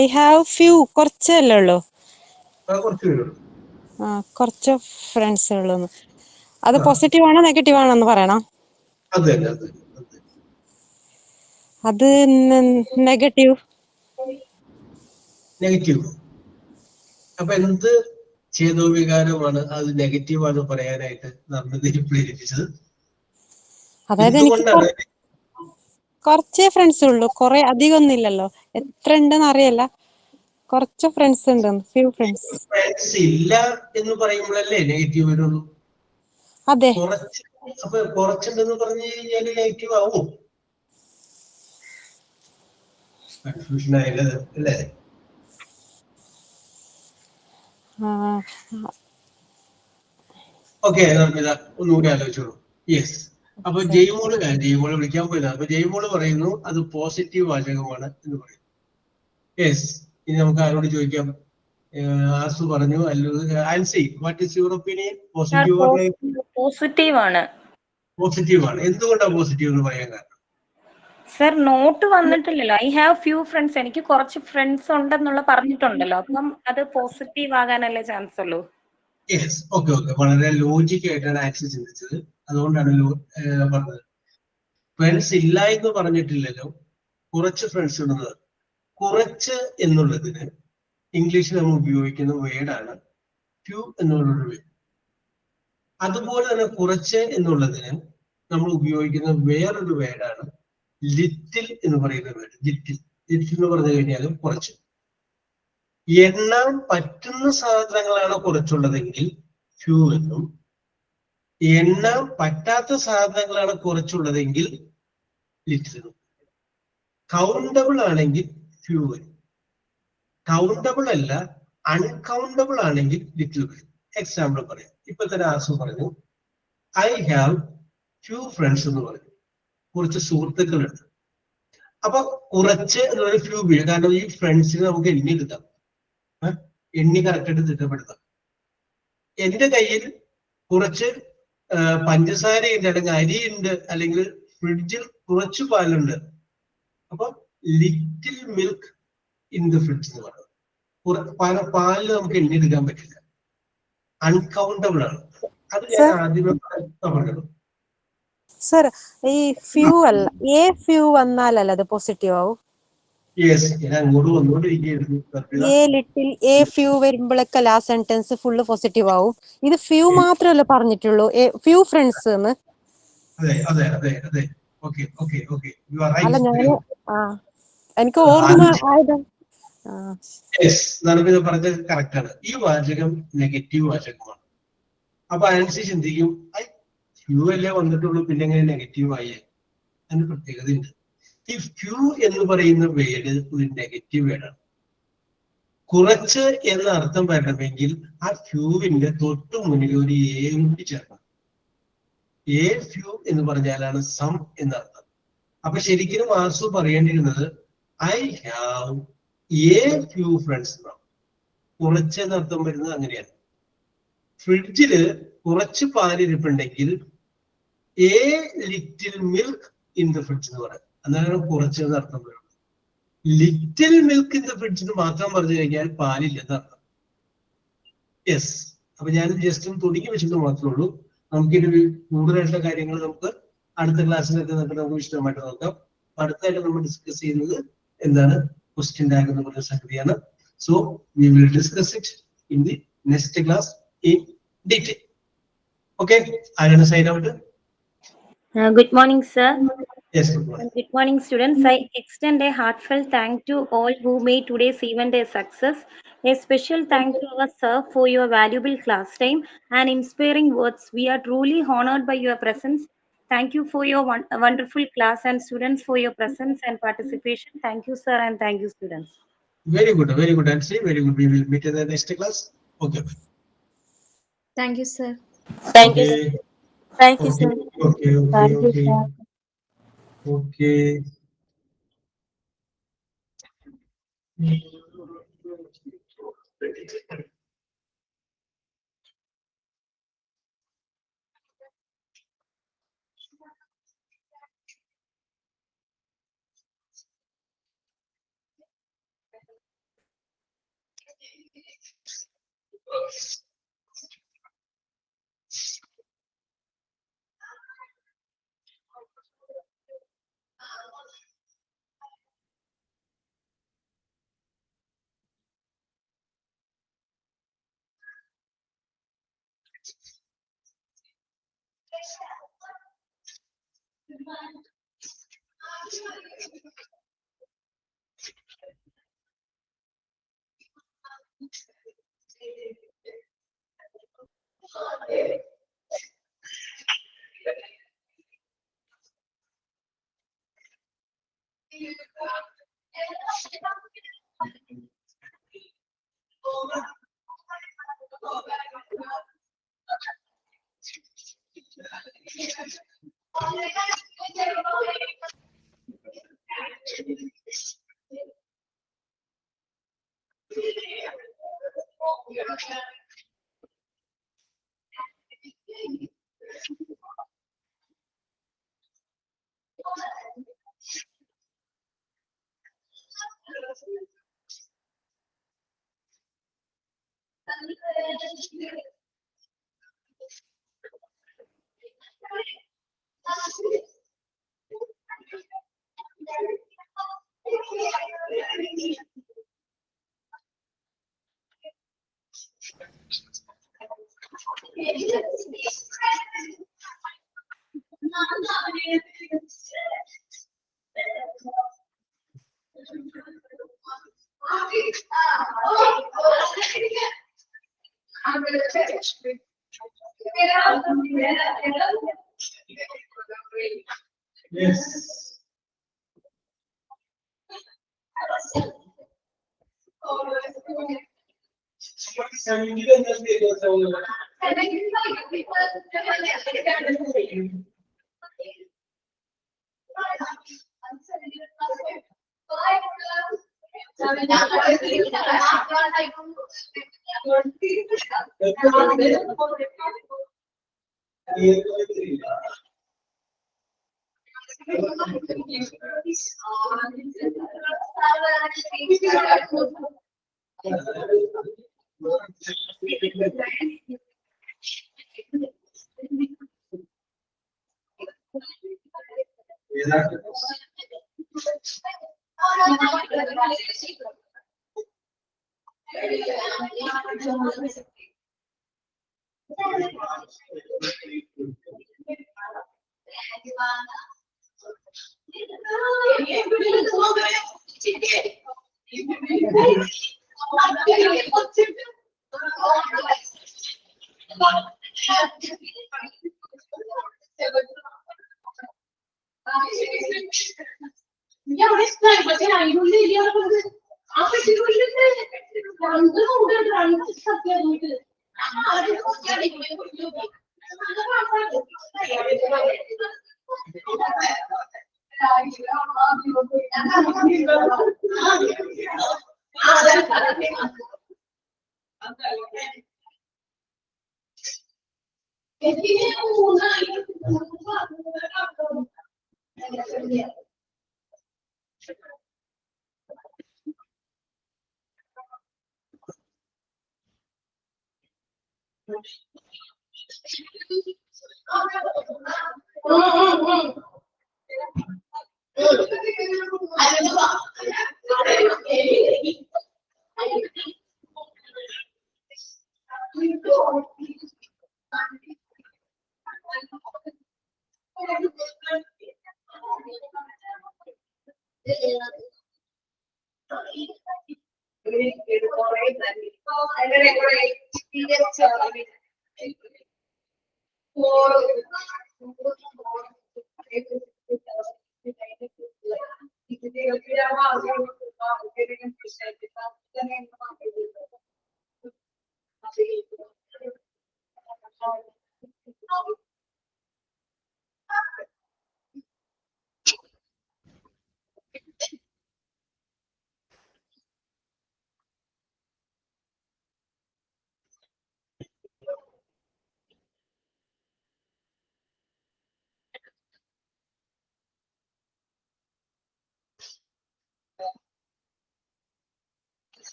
ഐ ഹാവ് ഫ്യൂ, കുറച്ചല്ലേ ഉള്ളൂ, കുറച്ച് പേരുള്ളൂ, കുറച്ച് ഫ്രണ്ട്സ് ഉള്ളൂ. അത് പോസിറ്റീവ് ആണോ നെഗറ്റീവ് ആണോ എന്ന് പറയണം. അത് നെഗറ്റീവ്. അപ്പൊ എന്ത് ചേതോ വികാരമാണ് അത് നെഗറ്റീവ് ആണ് പറയാനായിട്ട് നർമ്മദിനെ പ്രേരിപ്പിച്ചത്? അതായത് എനിക്ക് കുറച്ചേ ഫ്രണ്ട്സ് ഉള്ളൂ, കുറെ അധികം ഒന്നും ഇല്ലല്ലോ. എത്ര ഉണ്ടെന്ന് അറിയില്ല, കുറച്ച് ഫ്രണ്ട്സ് ഉണ്ട്. Few friends. ഫ്രണ്ട്സ് ഇല്ല എന്ന് പറയുമ്പോഴല്ലേ നെഗറ്റീവ് വരുള്ളൂ. അതെ, അപ്പൊ കുറച്ചുണ്ടെന്ന് പറഞ്ഞു കഴിഞ്ഞാൽ നെഗറ്റീവ് ആവും. കൺഫ്യൂഷൻ ആയത് അല്ലേ? ഓക്കെ, നർമ്മിത ഒന്നുകൂടി ആലോചിച്ചോളൂ. യെസ്, അപ്പൊ ജയ്മോള് വിളിക്കാൻ പോയതാണ്. അപ്പൊ ജയ്മോള് പറയുന്നു അത് പോസിറ്റീവ് വാചകമാണ് എന്ന് പറയുന്നു. യെസ്, ഇനി നമുക്ക് ആരോട് ചോദിക്കാം? ആർസു പറഞ്ഞു. Ancy, what is your opinion? Positive ആണ്. പോസിറ്റീവ് ആണ്. എന്തുകൊണ്ടാണ് പോസിറ്റീവ് എന്ന് പറയാൻ കാരണം? സർ, നോട്ട് വന്നിട്ടില്ലല്ലോ. ഐ ഹാവ് ഫ്യൂ ഫ്രണ്ട്സ്, എനിക്ക് കുറച്ച് ഫ്രണ്ട്സ് ഉണ്ടെന്നുള്ള പറഞ്ഞിട്ടുണ്ടല്ലോ. അപ്പം അത് പോസിറ്റീവ് ആകാനല്ലേ ചാൻസ് ഉള്ളൂ. യെസ്, ഓക്കെ വളരെ ലോജിക് ആയിട്ടാണ് ആൻസി ചിന്തിച്ചത്. അതുകൊണ്ടാണ് പറഞ്ഞത്. ഫ്രണ്ട്സ് ഇല്ല എന്ന് പറഞ്ഞിട്ടില്ലല്ലോ, കുറച്ച് ഫ്രണ്ട്സ് ഉണ്ടെന്ന്. കുറച്ച് എന്നുള്ളതിന് ഇംഗ്ലീഷിൽ നമ്മൾ ഉപയോഗിക്കുന്ന വേർഡാണ് ഫ്യൂ എന്നുള്ളൊരു വേർഡ്. അതുപോലെ തന്നെ കുറച്ച് എന്നുള്ളതിന് നമ്മൾ ഉപയോഗിക്കുന്ന വേറൊരു വേർഡാണ് ലിറ്റിൽ എന്ന് പറയുന്ന വേർഡ്. ലിറ്റിൽ എന്ന് പറഞ്ഞു കഴിഞ്ഞാലും കുറച്ച്. എണ്ണാൻ പറ്റുന്ന സാധനങ്ങളാണ് കുറച്ചുള്ളതെങ്കിൽ ഫ്യൂ എന്നും, എണ്ണാൻ പറ്റാത്ത സാധനങ്ങളാണ് കുറച്ചുള്ളതെങ്കിൽ ലിറ്റിൽ എന്നും. കൗണ്ടബിൾ ആണെങ്കിൽ ഫ്യൂ വരും. കൗണ്ടബിൾ അല്ല, അൺകൗണ്ടബിൾ ആണെങ്കിൽ ലിറ്റിൽ വരും. എക്സാമ്പിൾ പറയാം. ഇപ്പൊ തന്നെ ആർസു പറഞ്ഞു ഐ ഹാവ് ഫ്യൂ ഫ്രണ്ട്സ് എന്ന് പറഞ്ഞു, കുറച്ച് സുഹൃത്തുക്കളുണ്ട്. അപ്പൊ കുറച്ച് എന്നുള്ള ഫ്യൂ വീഴും. കാരണം ഈ ഫ്രണ്ട്സിനെ നമുക്ക് എണ്ണി എടുക്കാം, എണ്ണി കറക്റ്റായിട്ട് തിട്ടപ്പെടുത്താം. എന്റെ കയ്യിൽ കുറച്ച് പഞ്ചസാരയുണ്ട്, അല്ലെങ്കിൽ അരിയുണ്ട്, അല്ലെങ്കിൽ ഫ്രിഡ്ജിൽ കുറച്ച് പാലുണ്ട്. അപ്പൊ little milk in the fridge എന്ന് പറയുന്നത് പാല് നമുക്ക് എണ്ണിയെടുക്കാൻ പറ്റില്ല, അൺകൗണ്ടബിൾ ആണ്. അത് ഞാൻ ആദ്യമേ പറഞ്ഞു. സർ ഈ ഫ്യൂ അല്ല എ ഫ്യൂ വന്നാലല്ല അത് പോസിറ്റീവ് ആവും. യെസ്, ഞാൻ അങ്ങോട്ട് വന്നുകൊണ്ടിരിക്കുകയായിരുന്നു. എ ലിറ്റിൽ എ ഫ്യൂ വരുമ്പോഴൊക്കെ ലാസ്റ്റ് സെന്റൻസ് ഫുള്ള് പോസിറ്റീവ് ആവും. ഇത് ഫ്യൂ മാത്രമല്ല പറഞ്ഞിട്ടുള്ളൂ, ഫ്യൂ ഫ്രണ്ട്സ് എന്ന്. അതെ അതെ അതെ അതെ. Okay okay okay, you are അല്ല റൈറ്റ്. ഞാന് എനിക്ക് ഓർമ്മ ആയത്. യെസ്, നരബിത പറഞ്ഞത് കറക്റ്റ് ആണ്. ഈ വാചകം നെഗറ്റീവ് വാചകമാണ്. അപ്പൊ ആൻസി ചിന്തിക്കും, ഫ്യൂ അല്ലേ വന്നിട്ടുള്ളൂ, പിന്നെ എങ്ങനെ നെഗറ്റീവ് ആയേ? അതിന് പ്രത്യേകതയുണ്ട്. ഈ ഫ്യൂ എന്ന് പറയുന്ന വേർഡ് ഒരു നെഗറ്റീവ് വേർഡാണ്. കുറച്ച് എന്ന അർത്ഥം വരണമെങ്കിൽ ആ ഫ്യൂവിന്റെ തൊട്ടു മുന്നിൽ ഒരു എ കൂടി ചേർക്കണം. എ ഫ്യൂ എന്ന് പറഞ്ഞാലാണ് സം എന്നർത്ഥം. അപ്പൊ ശരിക്കും ആർസു പറയേണ്ടിയിരുന്നത് I have a few friends എന്നാണ്. കുറച്ച് എന്നർത്ഥം വരുന്നത് അങ്ങനെയാണ്. ഫ്രിഡ്ജില് കുറച്ച് പാലിരിപ്പുണ്ടെങ്കിൽ a little milk in the fridge എന്ന് പറയാം. അതാണ് കുറച്ച് എന്നർത്ഥം വരും. ലിറ്റിൽ മിൽക്ക് ഇൻ ദ ഫ്രിഡ്ജിന് മാത്രം പറഞ്ഞു കഴിഞ്ഞാൽ പാലില്ലെന്ന് അർത്ഥം. യെസ്, അപ്പൊ ഞാൻ ജസ്റ്റ് ഒന്ന് തുടങ്ങി വെച്ചിട്ട് മാത്രമേ ഉള്ളൂ. നമുക്കിത് കൂടുതലായിട്ടുള്ള കാര്യങ്ങൾ നമുക്ക് അടുത്ത ക്ലാസ്സിലൊക്കെ നമുക്ക് വിശദമായിട്ട് നോക്കാം. അടുത്തായിട്ട് നമ്മൾ ഡിസ്കസ് ചെയ്യുന്നത് എന്താണ്, ക്വസ്റ്റ്യൻ ടാഗ് എന്ന് പറയുന്ന സംഗതിയാണ്. So we will discuss it in the next class in detail. Okay, ആരാണ് sign out? Good morning, sir. Yes, good morning. Good morning, students. I extend a heartfelt thank to all who made today's event a success. A special thank to our sir for your valuable class time and inspiring words. We are truly honored by your presence. Thank you for your wonderful class, and students for your presence and participation. Thank you, sir, and thank you, students. Very good, Nancy. Very good. We will meet in the next class. Okay. Thank you, sir. Thank you, sir. Okay. Thank you, Okay. sir. Okay. Okay. Thank you, Okay. sir. Okay. Yes.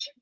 Thank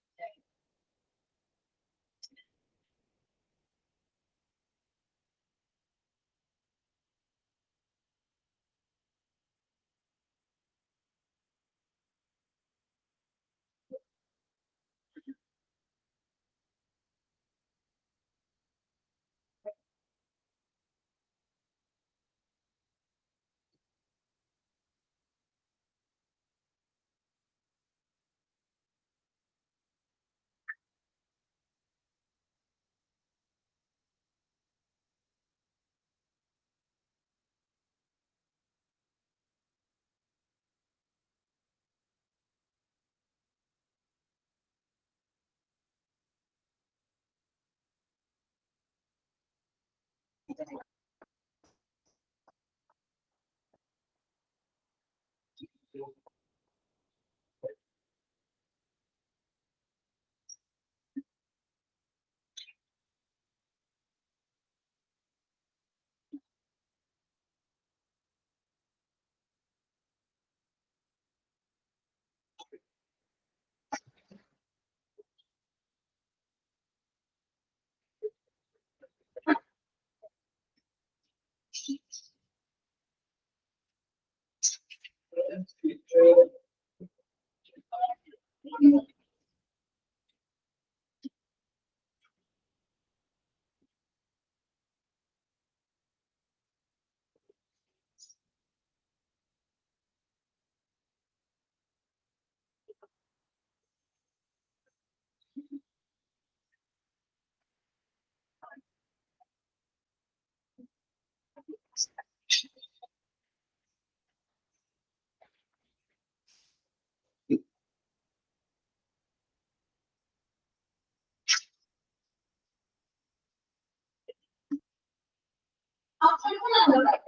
you.